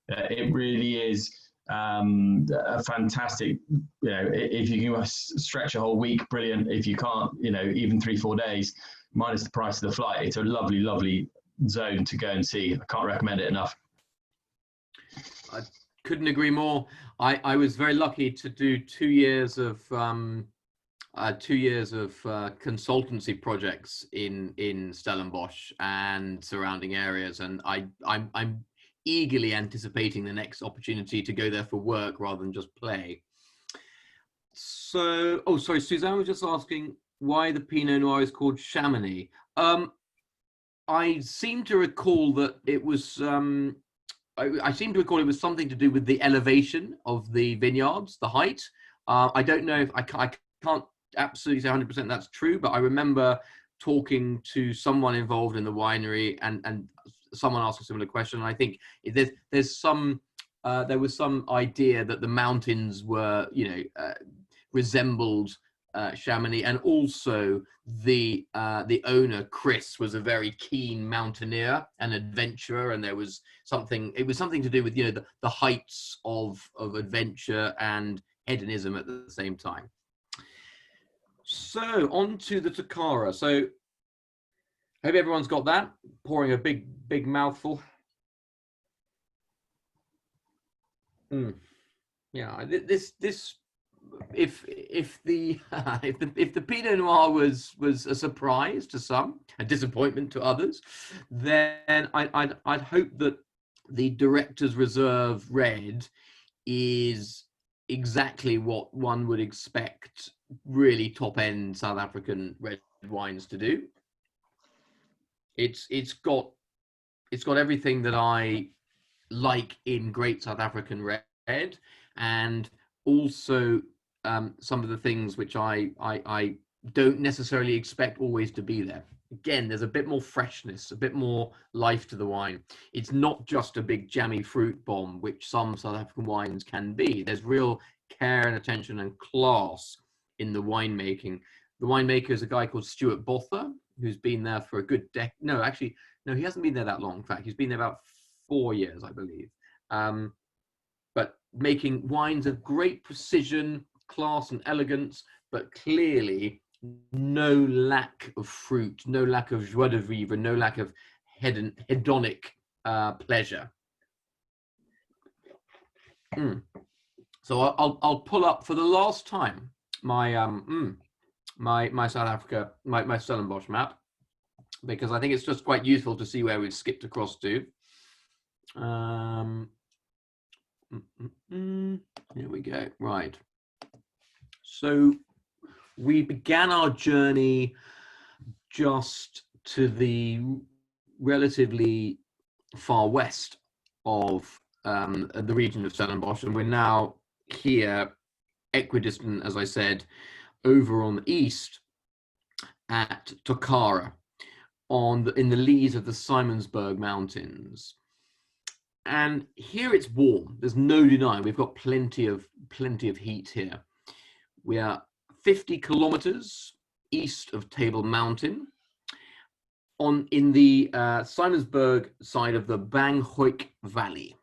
it really is a fantastic, if you can stretch a whole week, brilliant. If you can't, even 3-4 days, minus the price of the flight, it's a lovely, lovely zone to go and see. I can't recommend it enough. I couldn't agree more. I was very lucky to do 2 years of consultancy projects in Stellenbosch and surrounding areas, and I'm eagerly anticipating the next opportunity to go there for work rather than just play. So, sorry, Suzanne was just asking why the Pinot Noir is called Chamonix. I seem to recall that it was. I seem to recall it was something to do with the elevation of the vineyards, the height. I don't know if I can't absolutely say 100% that's true, but I remember talking to someone involved in the winery, and someone asked a similar question. And I think there was some idea that the mountains were, resembled Chamonix, and also the owner Chris was a very keen mountaineer and adventurer, and there was something. It was something to do with the heights of adventure and hedonism at the same time. So on to the Tecora. So hope everyone's got that. Pouring a big mouthful. Yeah, this if the Pinot Noir was a surprise to some, a disappointment to others, then I'd hope that the Director's Reserve Red is exactly what one would expect really top end South African red wines to do. It's got everything that I like in great South African red, and also some of the things which I don't necessarily expect always to be there. Again, there's a bit more freshness, a bit more life to the wine. It's not just a big jammy fruit bomb, which some South African wines can be. There's real care and attention and class in the winemaking. The winemaker is a guy called Stuart Botha, who's been there for a good decade. No, actually, no, he hasn't been there that long. In fact, he's been there about 4 years, I believe. But making wines of great precision, class and elegance, but clearly no lack of fruit, no lack of joie de vivre, no lack of hedonic pleasure. So I'll pull up for the last time my my South Africa, my Stellenbosch map, because I think it's just quite useful to see where we've skipped across to. Here we go. Right. So we began our journey just to the relatively far west of the region of Stellenbosch, and we're now here, equidistant, as I said, over on the east at Tecora, in the lees of the Simonsberg Mountains. And here it's warm. There's no denying. We've got plenty of heat here. We are 50 kilometers east of Table Mountain, in the Simonsberg side of the Banghoek Valley.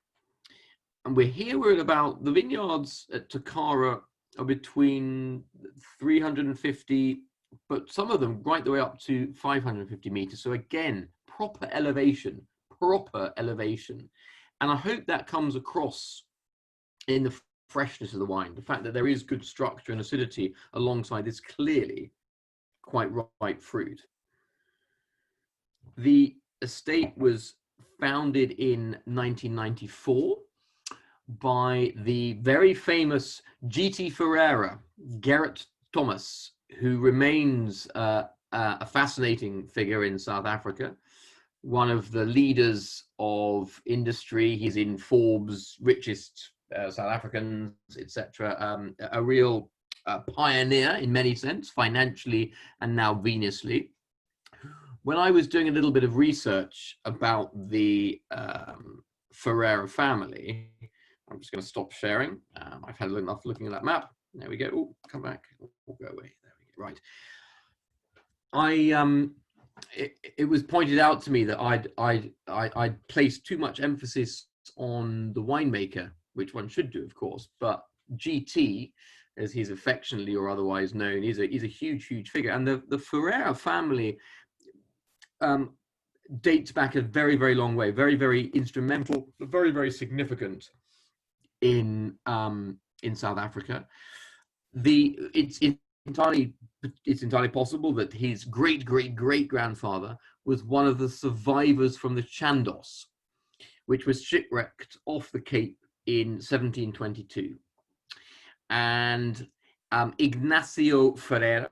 And we're at about, the vineyards at Tecora are between 350, but some of them right the way up to 550 meters. So again, proper elevation. And I hope that comes across in the freshness of the wine, the fact that there is good structure and acidity alongside this clearly quite ripe fruit. The estate was founded in 1994 by the very famous G.T. Ferreira, Gerrit Thomas, who remains a fascinating figure in South Africa, one of the leaders of industry. He's in Forbes' richest South Africans, etc. A real pioneer in many sense, financially and now venously. When I was doing a little bit of research about the Ferreira family, I'm just going to stop sharing. I've had enough looking at that map. There we go. Oh, come back. We'll go away. There we go. Right. It was pointed out to me that I'd placed too much emphasis on the winemaker, which one should do, of course. But GT, as he's affectionately or otherwise known, is a huge figure. And the Ferreira family dates back a very long way. Very instrumental, very significant in South Africa. It's entirely possible that his great grandfather was one of the survivors from the Chandos, which was shipwrecked off the Cape in 1722. And Ignacio Ferreira,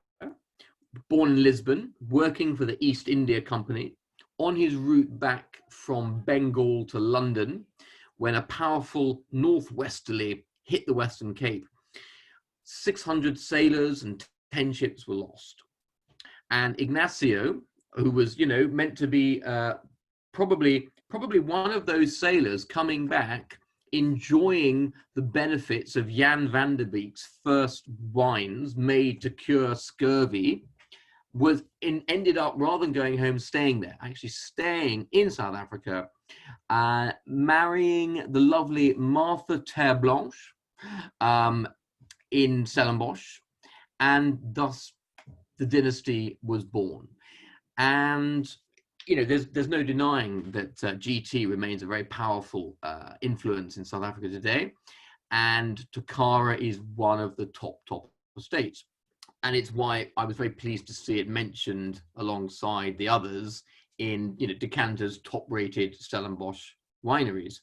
born in Lisbon, working for the East India Company, on his route back from Bengal to London, when a powerful northwesterly hit the Western Cape, 600 sailors and 10 ships were lost. And Ignacio, who was, meant to be probably one of those sailors coming back enjoying the benefits of Jan van der Beek's first wines made to cure scurvy, ended up, rather than going home, staying there, actually staying in South Africa, marrying the lovely Martha Terre Blanche in Stellenbosch, and thus the dynasty was born. And there's no denying that GT remains a very powerful influence in South Africa today, and Tecora is one of the top estates. And it's why I was very pleased to see it mentioned alongside the others in Decanter's top-rated Stellenbosch wineries.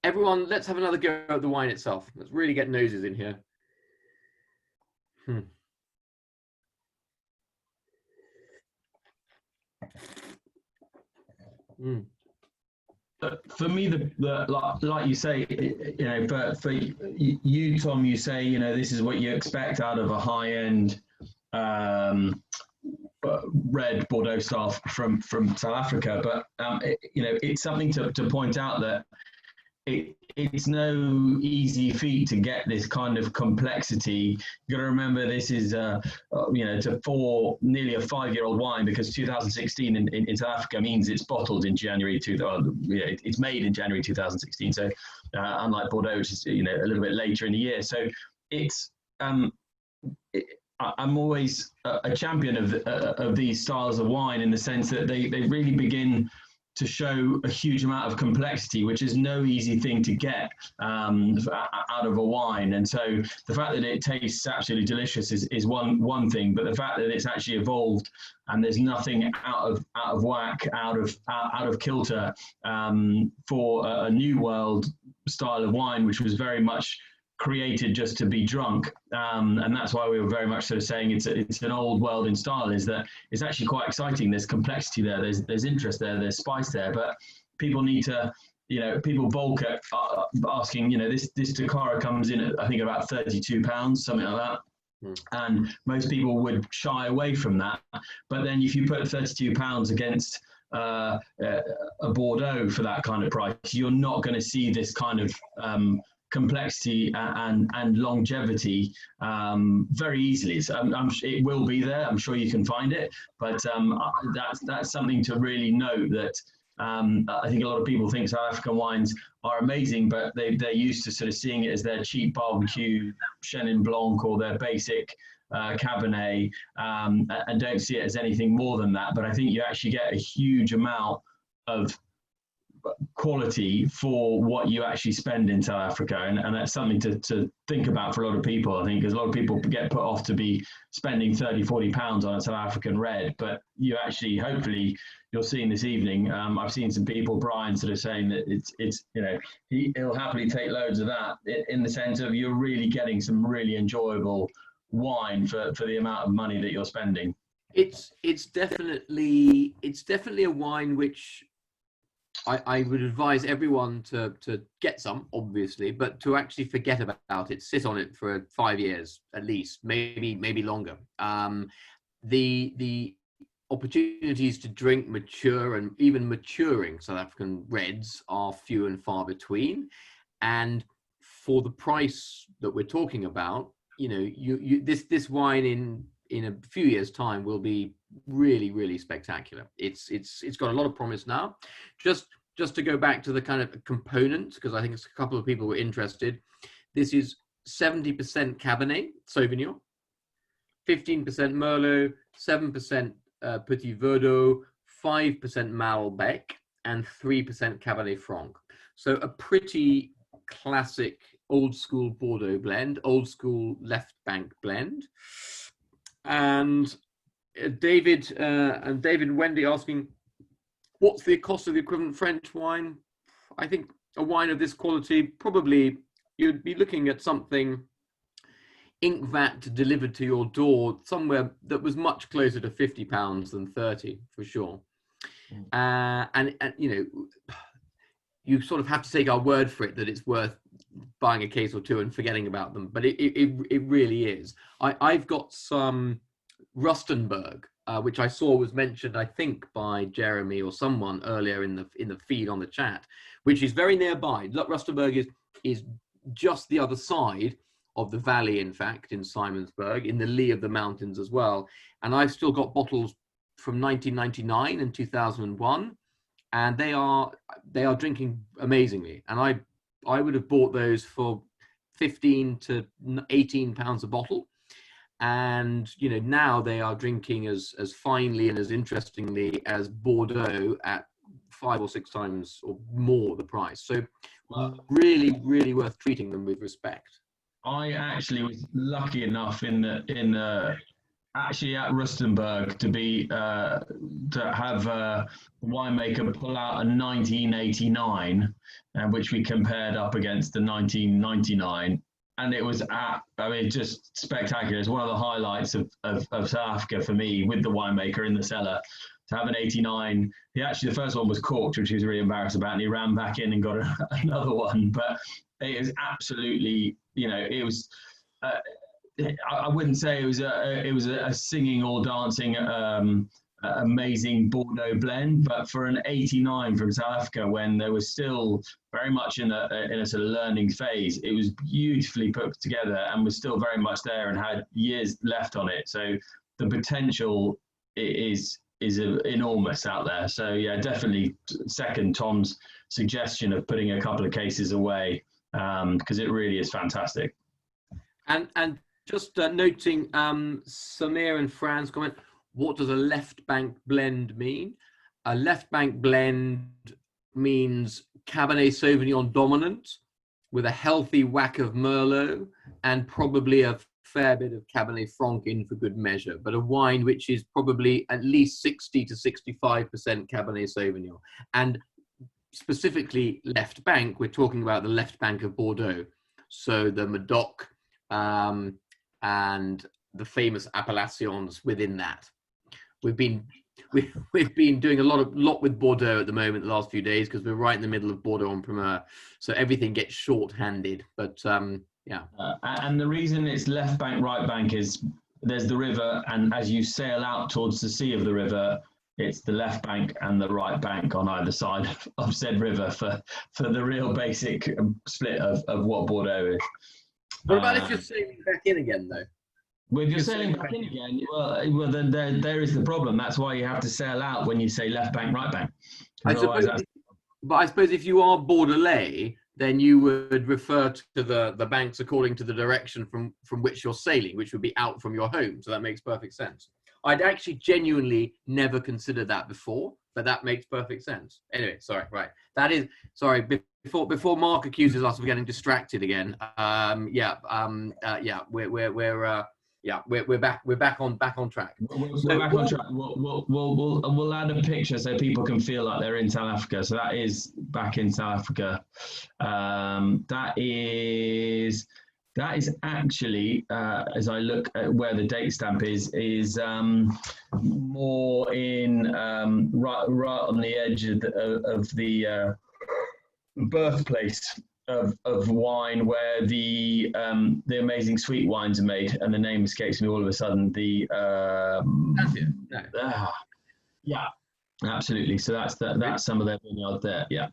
Everyone, let's have another go at the wine itself. Let's really get noses in here. For me, like you say, for you, Tom, you say, this is what you expect out of a high-end red Bordeaux style from South Africa. But it's something to point out that it's no easy feat to get this kind of complexity. You've got to remember this is for nearly a 5-year-old wine, because 2016 in South Africa means it's bottled in January it's made in January 2016. So unlike Bordeaux, which is a little bit later in the year. So it's I'm always a champion of these styles of wine, in the sense that they really begin to show a huge amount of complexity, which is no easy thing to get out of a wine. And so the fact that it tastes absolutely delicious is one thing, but the fact that it's actually evolved and there's nothing out of whack, out of kilter for a new world style of wine, which was very much created just to be drunk, and that's why we were very much sort of saying it's an old world in style, is that it's actually quite exciting. There's complexity there, there's interest there, there's spice there, but people need to, people balk at asking, this Tecora comes in at, I think, about £32, something like that. And most people would shy away from that. But then if you put £32 against a Bordeaux for that kind of price, you're not going to see this kind of complexity and longevity very easily. So it will be there. I'm sure you can find it, but that's something to really note, that I think a lot of people think South African wines are amazing, but they're used to sort of seeing it as their cheap barbecue Chenin Blanc or their basic Cabernet, and don't see it as anything more than that. But I think you actually get a huge amount of quality for what you actually spend in South Africa, and that's something to think about for a lot of people, I think, because a lot of people get put off to be spending £30-40 on a South African red, but you actually, hopefully you're seeing this evening, I've seen some people, Brian, sort of saying that it's he'll happily take loads of that, in the sense of you're really getting some really enjoyable wine for the amount of money that you're spending. It's definitely a wine which I would advise everyone to get some, obviously, but to actually forget about it, sit on it for 5 years at least, maybe longer. The opportunities to drink mature and even maturing South African reds are few and far between, and for the price that we're talking about, this wine in a few years' time will be really spectacular. It's got a lot of promise now. Just to go back to the kind of components, because I think a couple of people were interested. This is 70% Cabernet Sauvignon, 15% Merlot, 7% Petit Verdot, 5% Malbec, and 3% Cabernet Franc. So a pretty classic old school Bordeaux blend, old school left bank blend. And David and Wendy asking, what's the cost of the equivalent French wine? I think a wine of this quality, probably you'd be looking at something ink vat delivered to your door, somewhere that was much closer to £50 than 30 for sure. And you sort of have to take our word for it that it's worth buying a case or two and forgetting about them, but it really is. I've got some Rustenburg which I saw was mentioned, I think, by Jeremy or someone earlier in the feed on the chat, which is very nearby. Rustenburg is just the other side of the valley, in fact, in Simonsburg, in the lee of the mountains as well. And I've still got bottles from 1999 and 2001, and they are drinking amazingly. And I would have bought those for 15 to 18 pounds a bottle. And now they are drinking as finely and as interestingly as Bordeaux at 5 or 6 times or more the price. So really, really worth treating them with respect. I actually was lucky enough actually at Rustenburg to have a winemaker pull out a 1989, which we compared up against the 1999. And it was just spectacular. It's one of the highlights of South Africa for me, with the winemaker in the cellar, to have an 89. The first one was corked, which he was really embarrassed about, and he ran back in and got another one. But it was absolutely, it was. I wouldn't say it was a singing or dancing amazing Bordeaux blend, but for an 89 from South Africa, when they were still very much in a sort of learning phase, it was beautifully put together and was still very much there and had years left on it. So the potential is enormous out there. So yeah, definitely second Tom's suggestion of putting a couple of cases away, because it really is fantastic. And just noting Samir and Fran's comment, what does a left bank blend mean? A left bank blend means Cabernet Sauvignon dominant with a healthy whack of Merlot and probably a fair bit of Cabernet Franc in for good measure, but a wine which is probably at least 60 to 65% Cabernet Sauvignon. And specifically left bank, we're talking about the left bank of Bordeaux. So the Medoc and the famous appellations within that. We've been doing a lot with Bordeaux at the moment, the last few days, because we're right in the middle of Bordeaux en Primeur, so everything gets short-handed. But yeah. And the reason it's left bank, right bank is there's the river, and as you sail out towards the sea of the river, it's the left bank and the right bank on either side of said river for the real basic split of what Bordeaux is. What about if you're sailing back in again, though? Well, if you're sailing back in again, well, then there is the problem. That's why you have to sail out when you say left bank, right bank. But I suppose if you are Bordelais, then you would refer to the banks according to the direction from which you're sailing, which would be out from your home. So that makes perfect sense. I'd actually genuinely never considered that before, but that makes perfect sense. Anyway, sorry, right. Before Mark accuses us of getting distracted again. We're back on track. We're back on track. We'll add a picture so people can feel like they're in South Africa. So that is back in South Africa. That is actually, as I look at where the date stamp is more in right on the edge of the birthplace of wine, where the amazing sweet wines are made, and the name escapes me all of a sudden. Yeah, absolutely. So that's some of their vineyard there. Yeah,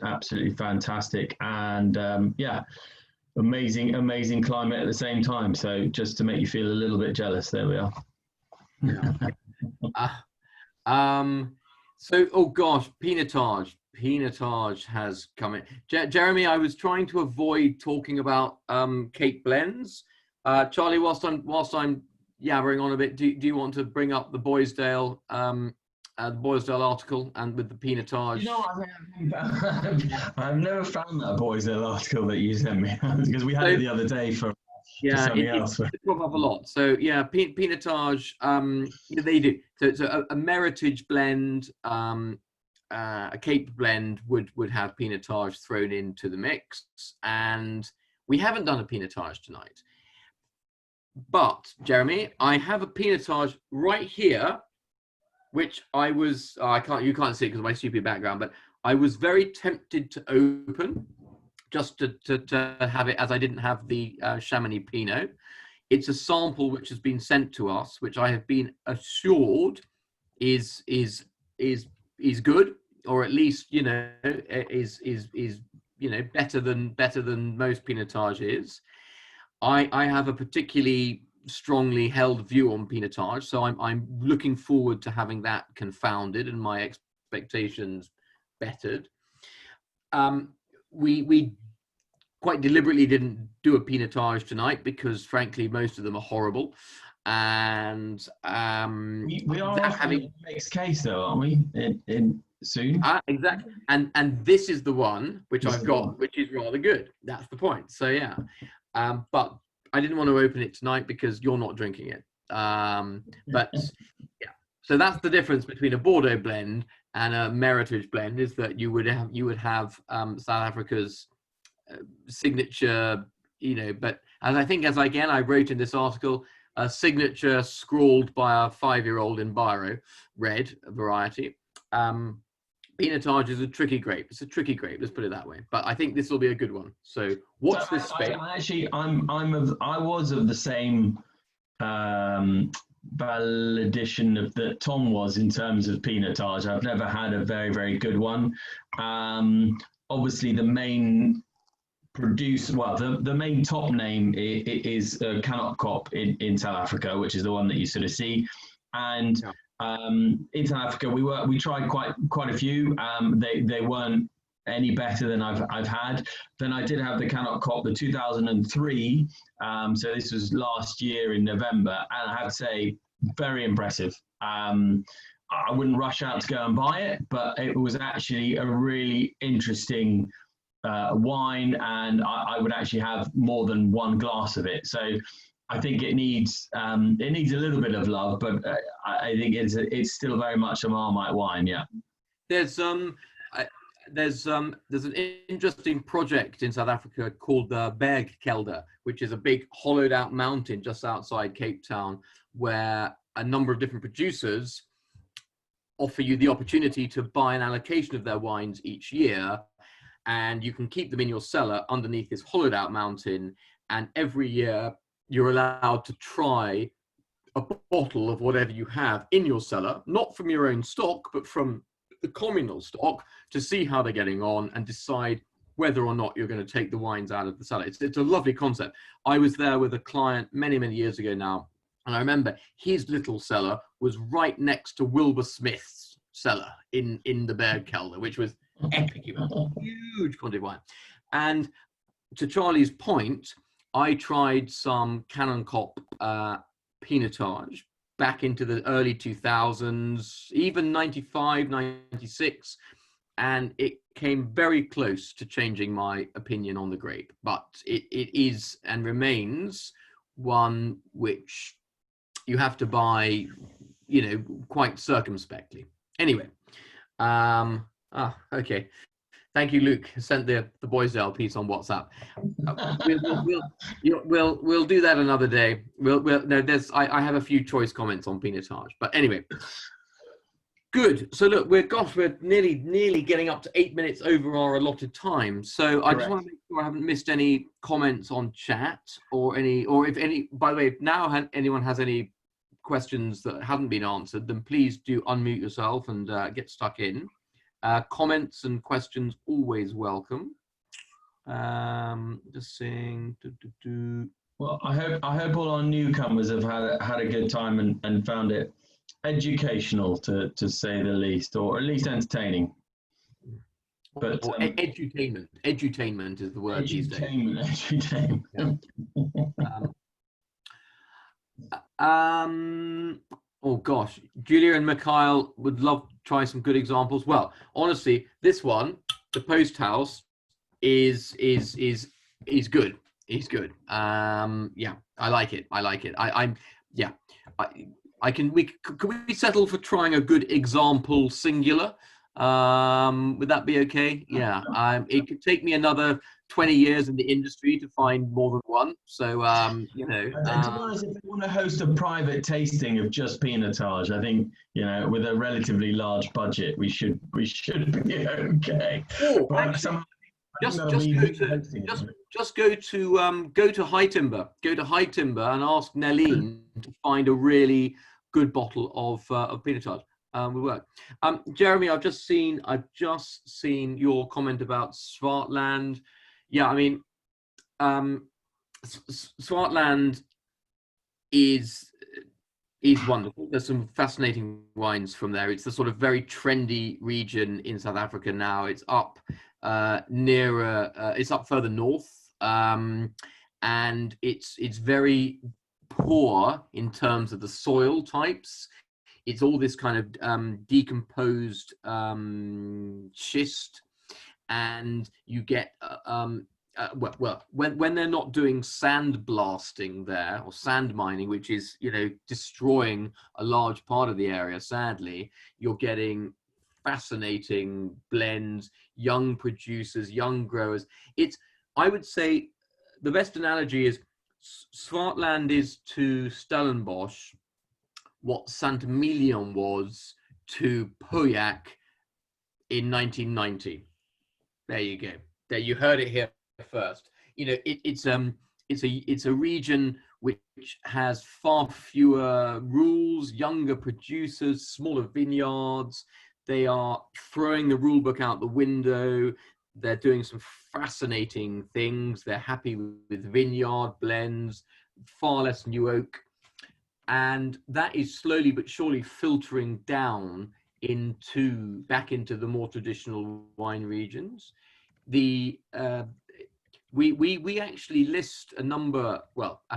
absolutely fantastic, and amazing climate at the same time. So just to make you feel a little bit jealous, there we are. So, oh gosh, Pinotage has come in. Jeremy, I was trying to avoid talking about Cape blends. Charlie, whilst I'm yabbering on a bit, do you want to bring up the Boisdale article and with the Pinotage? I've never found that Boisdale article that you sent me, because we had it the other day for something else. It's come up a lot. So yeah, Pinotage, they do. So a Meritage blend, a Cape blend would have Pinotage thrown into the mix, and we haven't done a Pinotage tonight. But Jeremy, I have a Pinotage right here, which you can't see it because of my stupid background, but I was very tempted to open just to have it, as I didn't have the Chamonix Pinot. It's a sample which has been sent to us, which I have been assured is good, or at least, you know, is you know, better than most Pinotage is. I have a particularly strongly held view on Pinotage, so I'm looking forward to having that confounded and my expectations bettered. We quite deliberately didn't do a Pinotage tonight because, frankly, most of them are horrible. And we are having a mixed case, though, aren't we? In soon. Exactly. And this is the one which I've got, which is rather good. That's the point. So yeah. But I didn't want to open it tonight because you're not drinking it. But yeah. So that's the difference between a Bordeaux blend and a Meritage blend, is that you would have South Africa's signature, you know, but as I wrote in this article, a signature scrawled by a 5-year-old in biro, red variety. Pinotage is a tricky grape. It's a tricky grape. Let's put it that way. But I think this will be a good one. So watch this space. I was of the same validation of that Tom was in terms of Pinotage. I've never had a very, very good one. Obviously, the main the main top name is Canop Cop in South Africa, which is the one that you sort of see. And in South Africa, we tried quite a few. They weren't any better than I've had. Then I did have the Canop Cop, the 2003. So this was last year in November, and I have to say, very impressive. I wouldn't rush out to go and buy it, but it was actually a really interesting wine, and I would actually have more than one glass of it. So I think it needs a little bit of love, but I think it's still very much a Marmite wine. Yeah. There's an interesting project in South Africa called the Bergkelder, which is a big hollowed out mountain just outside Cape Town, where a number of different producers offer you the opportunity to buy an allocation of their wines each year, and you can keep them in your cellar underneath this hollowed out mountain, and every year you're allowed to try a bottle of whatever you have in your cellar, not from your own stock, but from the communal stock, to see how they're getting on and decide whether or not you're going to take the wines out of the cellar. It's a lovely concept. I was there with a client many, many years ago now, and I remember his little cellar was right next to Wilbur Smith's cellar in the Bergkelder, which was epic. It was a huge quantity of wine. And to Charlie's point, I tried some Canon Cop Pinotage back into the early 2000s, even 95, 96, and it came very close to changing my opinion on the grape. But it is and remains one which you have to buy, you know, quite circumspectly. Anyway, okay. Thank you, Luke. Sent the Boysdale piece on WhatsApp. We'll do that another day. I have a few choice comments on Pinotage, but anyway, good. So look, we're nearly getting up to 8 minutes over our allotted time. So I just want to make sure I haven't missed any comments on chat or if any. By the way, if now anyone has any questions that haven't been answered, then please do unmute yourself and get stuck in. Comments and questions always welcome. Just saying. Well, I hope all our newcomers have had a good time and found it educational, to say the least, or at least entertaining. But edutainment. Edutainment is the word these days. Edutainment. Oh gosh, Julia and Mikhail would love to try some good examples. Well, honestly, this one, the Post House, is good. He's good. Yeah, I like it. Can we settle for trying a good example singular? Would that be okay? Yeah. It could take me another 20 years in the industry to find more than one. So, you know. To be honest, if they want to host a private tasting of just Pinotage, I think, you know, with a relatively large budget, we should be okay. Oh, actually, just go to High Timber. Go to High Timber and ask Nelline to find a really good bottle of Pinot. Will work. Jeremy, I've just seen your comment about Swartland. Yeah, I mean, Swartland is wonderful. There's some fascinating wines from there. It's the sort of very trendy region in South Africa now. It's up it's up further north, and it's very poor in terms of the soil types. It's all this kind of decomposed schist, and you get when they're not doing sand blasting there or sand mining, which is, you know, destroying a large part of the area, sadly, you're getting fascinating blends, young producers, young growers. I would say the best analogy is Swartland is to Stellenbosch what Saint-Emilion was to Pauillac in 1990. There you go. There, you heard it here first. You know, it's a region which has far fewer rules, younger producers, smaller vineyards. They are throwing the rule book out the window. They're doing some fascinating things. They're happy with vineyard blends, far less new oak. And that is slowly but surely filtering down back into the more traditional wine regions. We actually list a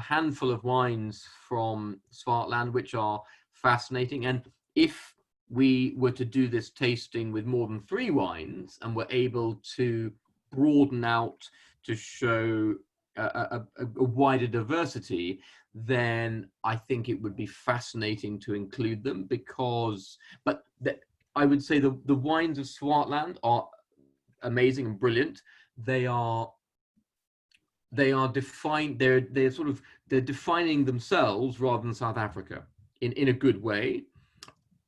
handful of wines from Swartland which are fascinating. And if we were to do this tasting with more than 3 wines and were able to broaden out to show a wider diversity, then I think it would be fascinating to include them, I would say the wines of Swartland are amazing and brilliant. They're defining themselves rather than South Africa in a good way,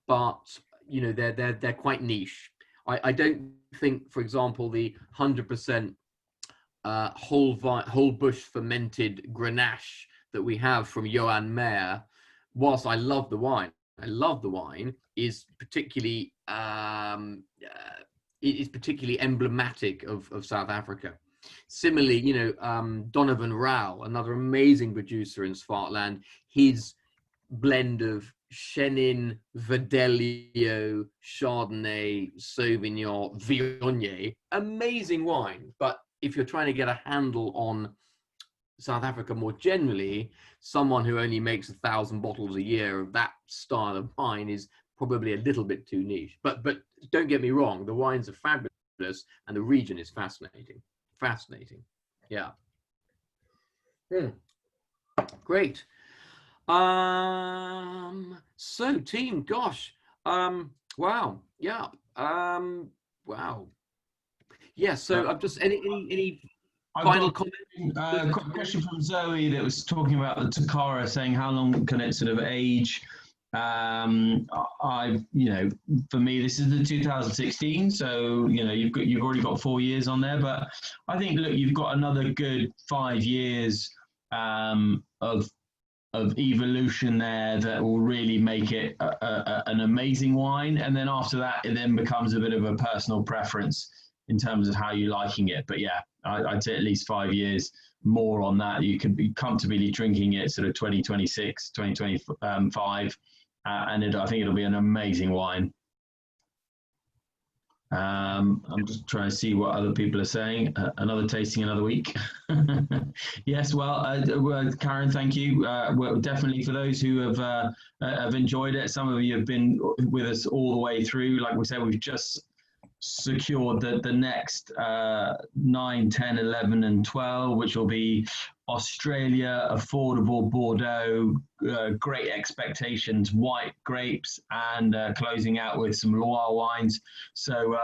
but you know, they're quite niche. I don't think, for example, the 100% whole bush fermented Grenache that we have from Johan Mayer, whilst I love the wine, is particularly emblematic of South Africa. Similarly, you know, Donovan Rao, another amazing producer in Swartland, his blend of Chenin, Verdelho, Chardonnay, Sauvignon, Viognier, amazing wine. But if you're trying to get a handle on South Africa more generally, someone who only makes 1,000 bottles a year of that style of wine is probably a little bit too niche. But don't get me wrong, the wines are fabulous and the region is fascinating. Yeah. Great. So team, gosh, wow, yeah, wow, yeah. So I've just any final comment? Quick question from Zoe that was talking about the Tecora, saying how long can it sort of age? You know, for me, this is the 2016, so you know, you've already got 4 years on there, but I think, look, you've got another good 5 years of evolution there that will really make it an amazing wine, and then after that, it then becomes a bit of a personal preference in terms of how you're liking it. But yeah, I'd say at least 5 years more on that. You could be comfortably drinking it sort of 2026, 2025. And I think it'll be an amazing wine. I'm just trying to see what other people are saying. Another tasting, another week. Yes, well, Karen, thank you. Well, definitely for those who have enjoyed it. Some of you have been with us all the way through. Like we said, we've just secured the next 9, 10, 11 and 12, which will be Australia, affordable Bordeaux, great expectations, white grapes, and closing out with some Noir wines. So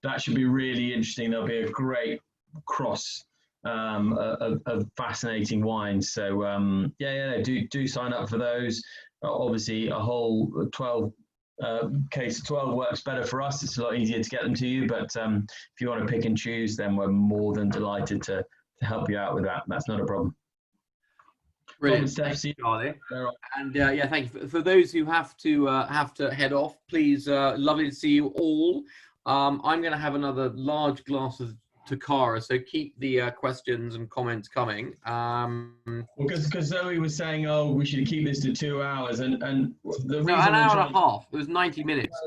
that should be really interesting. There'll be a great cross of fascinating wines. So do sign up for those. Obviously, a whole 12 case of 12 works better for us. It's a lot easier to get them to you, but if you want to pick and choose, then we're more than delighted to help you out with that. That's not a problem. Brilliant. Thanks, Charlie. And yeah, thank you. For those who have to head off, please, lovely to see you all. I'm going to have another large glass of Tecora, so keep the questions and comments coming. Because Zoe was saying, oh, we should keep this to 2 hours, and the reason an hour and a half. It was 90 minutes.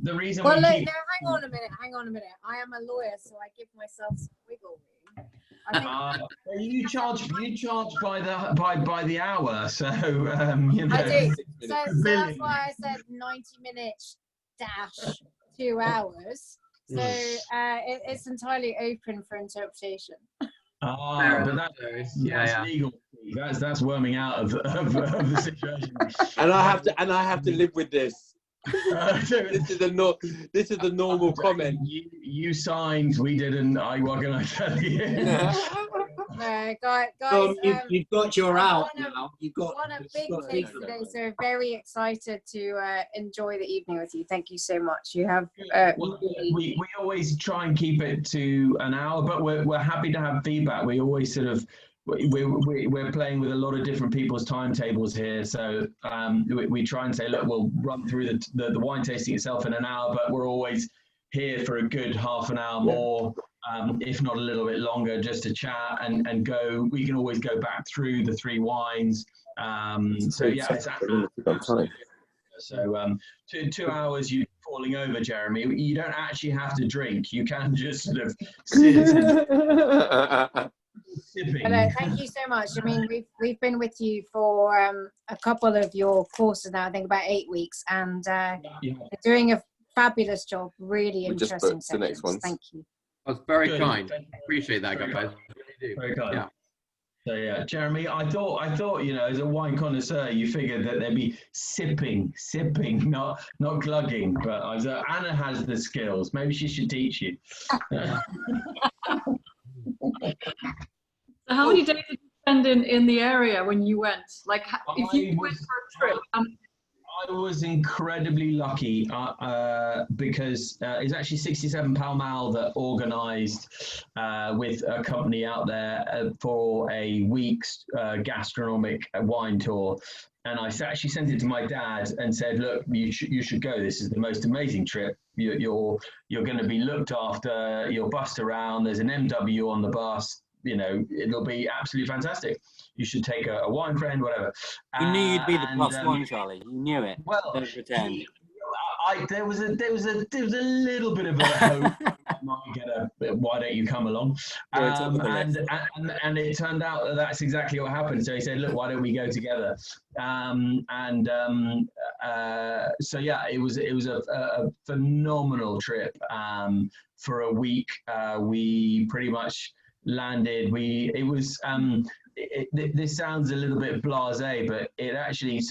The reason well, we look, keep... no, hang on a minute. I am a lawyer, so I give myself some wiggle room. I think you charge by the hour, so you know. I do. So that's why I said 90 minutes dash 2 hours. So it's entirely open for interpretation. But that's legal. That's worming out of the situation. And I have to live with this. This is the normal comment. You signed, we didn't. What can I tell you? Guys, you've got your out now. You've got a big taste today, so very excited to enjoy the evening with you. Thank you so much. You have we always try and keep it to an hour, but we're happy to have feedback. We always sort of we're playing with a lot of different people's timetables here, so we try and say, look, we'll run through the wine tasting itself in an hour, but we're always here for a good half an hour more, if not a little bit longer, just to chat and go. We can always go back through the 3 wines. So yeah, it's so 2 hours. You falling over, Jeremy. You don't actually have to drink. You can just sort of sit and sipping. Hello, thank you so much. I mean, we've been with you for a couple of your courses now. I think about 8 weeks, and you're doing a fabulous job. Really interesting the next one. Thank you. That's very kind. Appreciate that, guys. Really do. Very kind. Yeah. So yeah, Jeremy, I thought, you know, as a wine connoisseur, you figured that there'd be sipping, not glugging. But Anna has the skills. Maybe she should teach you. So how many days did you spend in the area when you went? Like, if you went for a trip, I was incredibly lucky because it's actually 67 Pall Mall that organised with a company out there for a week's gastronomic wine tour. And I actually sent it to my dad and said, look, you should go. This is the most amazing trip. You're going to be looked after. You're bussed around. There's an MW on the bus. You know, it'll be absolutely fantastic. You should take a wine friend, whatever. You knew you'd be the +1, Charlie. You knew it. Well, don't pretend. There was a little bit of a hope. I might get why don't you come along? And it turned out that that's exactly what happened. So he said, look, why don't we go together? So yeah, it was a phenomenal trip. For a week, we pretty much landed. This sounds a little bit blasé, but it actually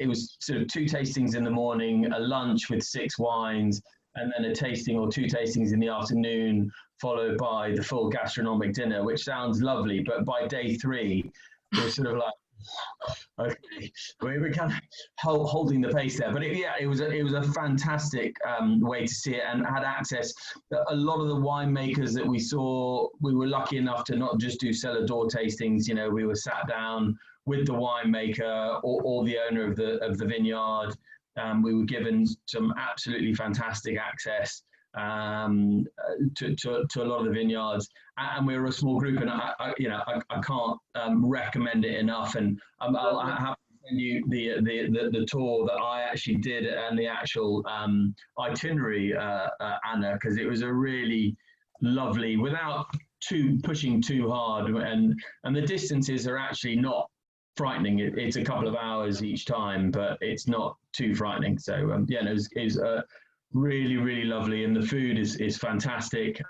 it was sort of 2 tastings in the morning, a lunch with 6 wines, and then a tasting or 2 tastings in the afternoon, followed by the full gastronomic dinner, which sounds lovely. But by day 3, we're sort of like, okay, we're kind of holding the pace there. But it was a fantastic way to see it, and had access. A lot of the winemakers that we saw, we were lucky enough to not just do cellar door tastings. You know, we were sat down with the winemaker or the owner of the vineyard. We were given some absolutely fantastic access to a lot of the vineyards, and we were a small group, and I can't recommend it enough. And I'll have to send you the tour that I actually did and the actual itinerary, Anna, because it was a really lovely, without pushing too hard, and the distances are actually not frightening. It's a couple of hours each time, but it's not too frightening. So yeah, it was really, really lovely, and the food is fantastic.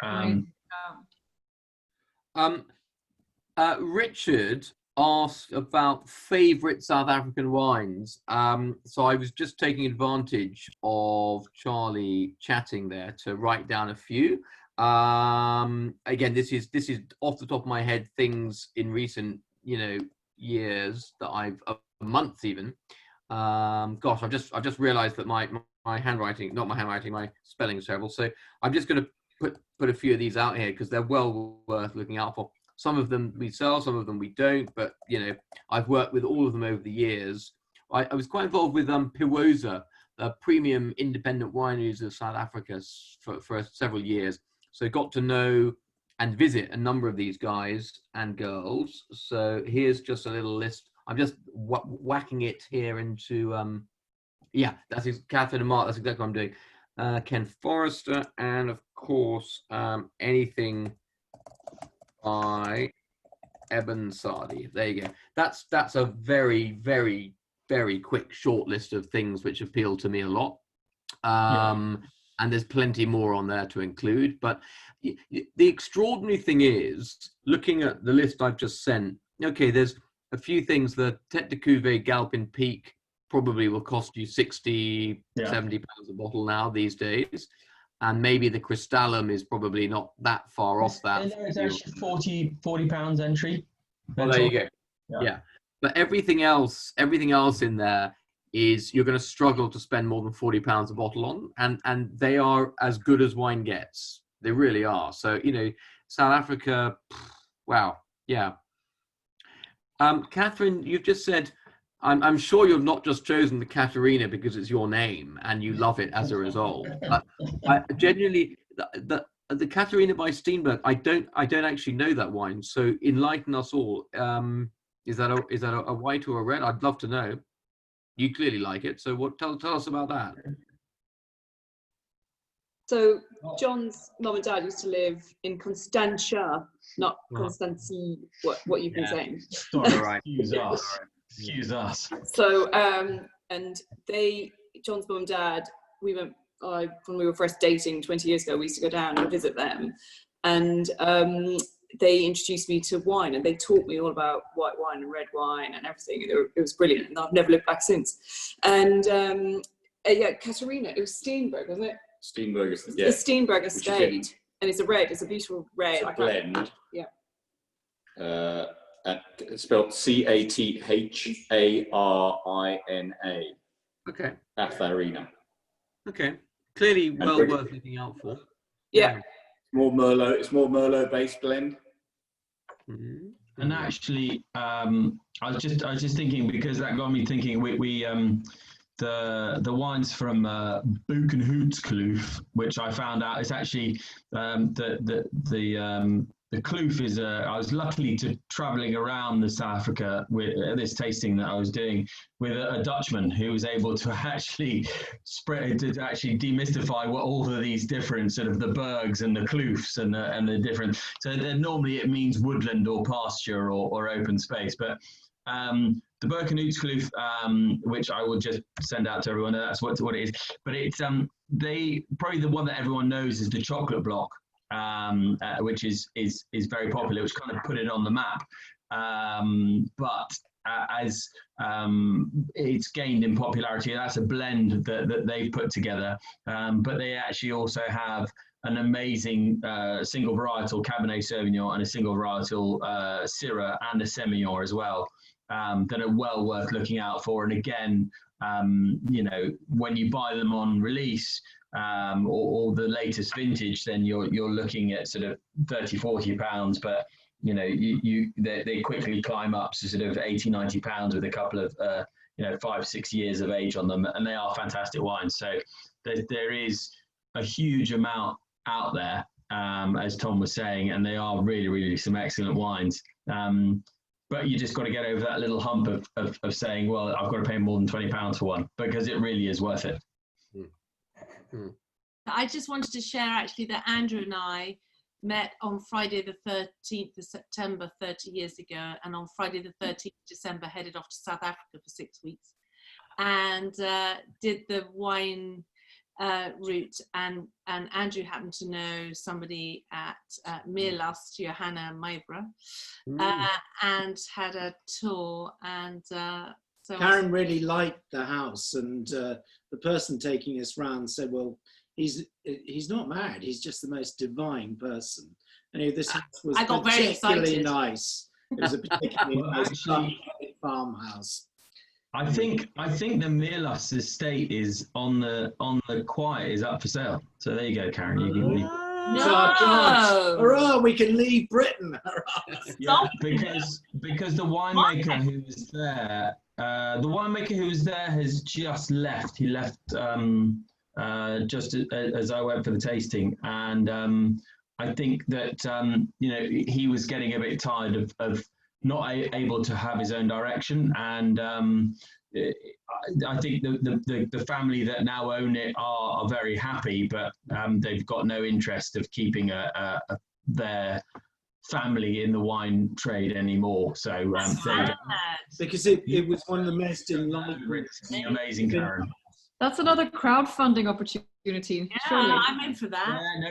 Richard asked about favourite South African wines. So I was just taking advantage of Charlie chatting there to write down a few. Again, this is off the top of my head, things in recent years that months even. Gosh, I've just realised that my handwriting, not my handwriting, my spelling is terrible. So I'm just going to put a few of these out here because they're well worth looking out for. Some of them we sell, some of them we don't, but you know, I've worked with all of them over the years. I was quite involved with Piwosa, the premium independent wineries of South Africa for several years. So got to know and visit a number of these guys and girls. So here's just a little list. I'm just whacking it here into, yeah, that's Catherine and Mark, that's exactly what I'm doing. Ken Forrester, and of course, anything by Eben Sardi. There you go. That's a very, very, very quick short list of things which appeal to me a lot. And there's plenty more on there to include. But the extraordinary thing is, looking at the list I've just sent, okay, there's a few things. The Tête de Cuvée Galpin Peak probably will cost you 60, 70 pounds a bottle now these days. And maybe the Crystallum is probably not that far off that. It's actually 40 pounds entry. Well, there you go. Yeah. But everything else in there is you're going to struggle to spend more than 40 pounds a bottle on, and they are as good as wine gets. They really are. So, you know, South Africa, wow. Yeah. Catherine, you've just said, I'm sure you've not just chosen the Catarina because it's your name and you love it as a result. But I genuinely, the Catarina by Steenberg, I don't actually know that wine. So enlighten us all. Is that a white or a red? I'd love to know. You clearly like it. So tell us about that. So John's mum and dad used to live in Constantia, not Constancy, what you've been saying. Sorry, excuse us. So, and John's mum and dad, we went, when we were first dating 20 years ago, we used to go down and visit them. And they introduced me to wine, and they taught me all about white wine and red wine and everything. It was brilliant, and I've never looked back since. And Catarina, it was Steenberg, wasn't it? Steenberg is the Steenberg estate, and it's a red. It's a beautiful red. It's a blend. Yeah. It's spelled Catharina. Okay. Catharina. Okay. Clearly well worth looking out for. Yeah. It's more Merlot based blend. Mm-hmm. And actually, I was just thinking, because that got me thinking. We the wines from Buchenhutskloof, which I found out is actually the Kloof is I was lucky to traveling around South Africa with this tasting that I was doing with a Dutchman who was able to actually demystify what all of these different sort of the Bergs and the Kloofs and the different. So normally it means woodland or pasture or open space, but the Buchenhutskloof, which I will just send out to everyone, that's what it is. But it's probably the one that everyone knows is the chocolate block. Which is very popular, which kind of put it on the map. But as it's gained in popularity, that's a blend that they've put together. But they actually also have an amazing single varietal Cabernet Sauvignon and a single varietal Syrah and a Semillon as well, that are well worth looking out for. And again, you know, when you buy them on release, or the latest vintage, then you're looking at sort of 30-40 pounds, but you know they quickly climb up to sort of 80-90 pounds with a couple of 5-6 years of age on them, and they are fantastic wines. So there is a huge amount out there, as Tom was saying, and they are really some excellent wines. But you just got to get over that little hump of saying, well, I've got to pay more than £20 for one, because it really is worth it. I just wanted to share actually that Andrew and I met on Friday the 13th of September 30 years ago, and on Friday the 13th of December headed off to South Africa for 6 weeks and did the wine route, and Andrew happened to know somebody at Meerlust, Johanna Maibra, and had a tour, and so Karen really liked the house, and the person taking us round said, well, he's not married, he's just the most divine person. And this house was particularly nice. It was a particularly nice farmhouse. I think the Meerlust estate is on the quiet is up for sale. So there you go, Karen. You can It's our chance. Hurrah, we can leave Britain. Yeah, because the winemaker who was there, has just left. He left just as I went for the tasting, and I think that he was getting a bit tired of not able to have his own direction, and I think the family that now own it are very happy, but they've got no interest of keeping their family in the wine trade anymore. So because it was one of the most enlightened, amazing, Karen. That's another crowdfunding opportunity. Yeah, surely. I'm in for that. Yeah, no,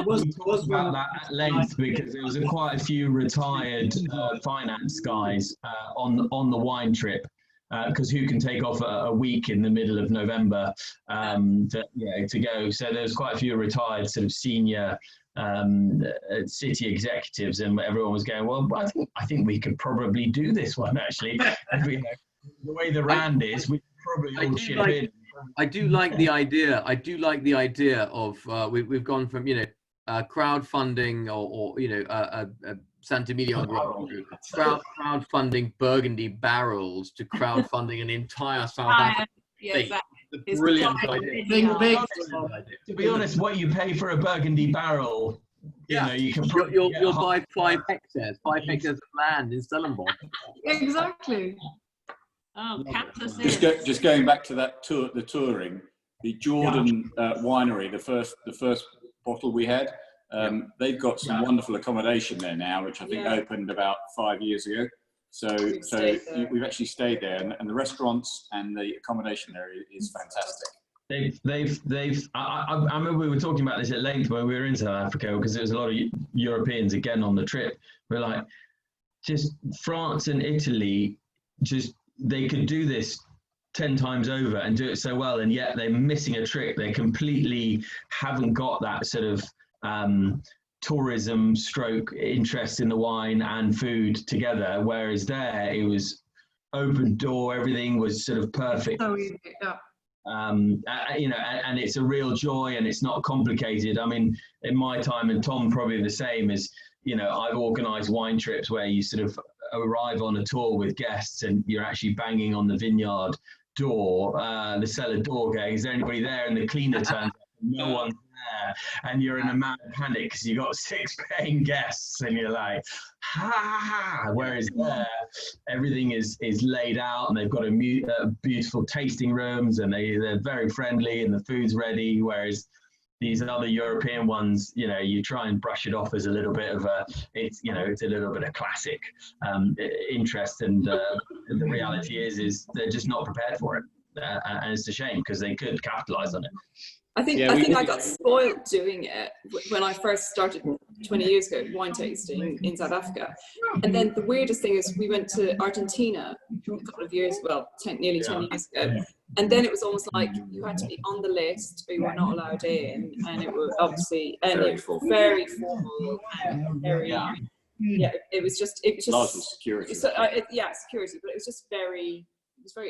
we talked about that at length because there was quite a few retired finance guys on the wine trip. Because who can take off a week in the middle of November to go? So there's quite a few retired sort of senior city executives, and everyone was going, well, I think we could probably do this one actually. The way the rand is, we could probably all chip in. I do like the idea. I do like the idea of we've gone from crowdfunding or Santamilion crowdfunding Burgundy barrels to crowdfunding an entire South Africa. Yeah, exactly. It's a brilliant idea. To be honest, what you pay for a Burgundy barrel, you can probably you'll buy 5 hectares of land in Stellenbosch. Exactly. Oh, Kansas Just going back to that the touring, the Jordan winery, the first bottle we had. They've got some wonderful accommodation there now, which I think opened about 5 years ago. So we've actually stayed there, and the restaurants and the accommodation there is fantastic. I remember we were talking about this at length when we were in South Africa, because there was a lot of Europeans again on the trip. We're like, just France and Italy, they could do this 10 times over and do it so well, and yet they're missing a trick. They completely haven't got that sort of tourism stroke interest in the wine and food together, whereas there it was open door, everything was sort of perfect. So easy, yeah. And it's a real joy, and it's not complicated. I mean, in my time, and Tom probably the same, is I've organized wine trips where you sort of arrive on a tour with guests and you're actually banging on the vineyard door, the cellar door, going, is there anybody there? And the cleaner turns up, no one's there, and you're in a mad panic because you've got 6 paying guests, and you're like, ha. Whereas there, everything is laid out, and they've got beautiful tasting rooms, and they're very friendly, and the food's ready. Whereas these other European ones, you try and brush it off as a little bit of it's a little bit of classic interest, and the reality is they're just not prepared for it, and it's a shame because they could capitalize on it. I think I got spoiled doing it when I first started 20 years ago, wine tasting in South Africa. And then the weirdest thing is we went to Argentina a couple of years, nearly 10 years ago. And then it was almost like you had to be on the list or you were not allowed in. And it was obviously very formal and very, it was just largely security. Security, but it was just very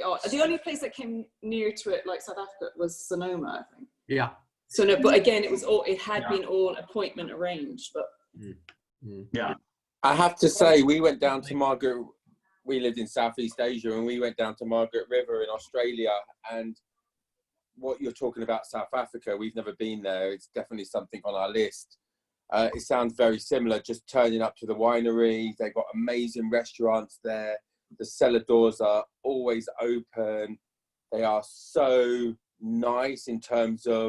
odd. The only place that came near to it, like South Africa, was Sonoma, I think. Yeah. So no, but again, it had been all appointment arranged, but yeah. I have to say, we went down to Margaret. We lived in Southeast Asia, and we went down to Margaret River in Australia. And what you're talking about, South Africa, we've never been there. It's definitely something on our list. It sounds very similar. Just turning up to the winery, they've got amazing restaurants there. The cellar doors are always open. They are so nice in terms of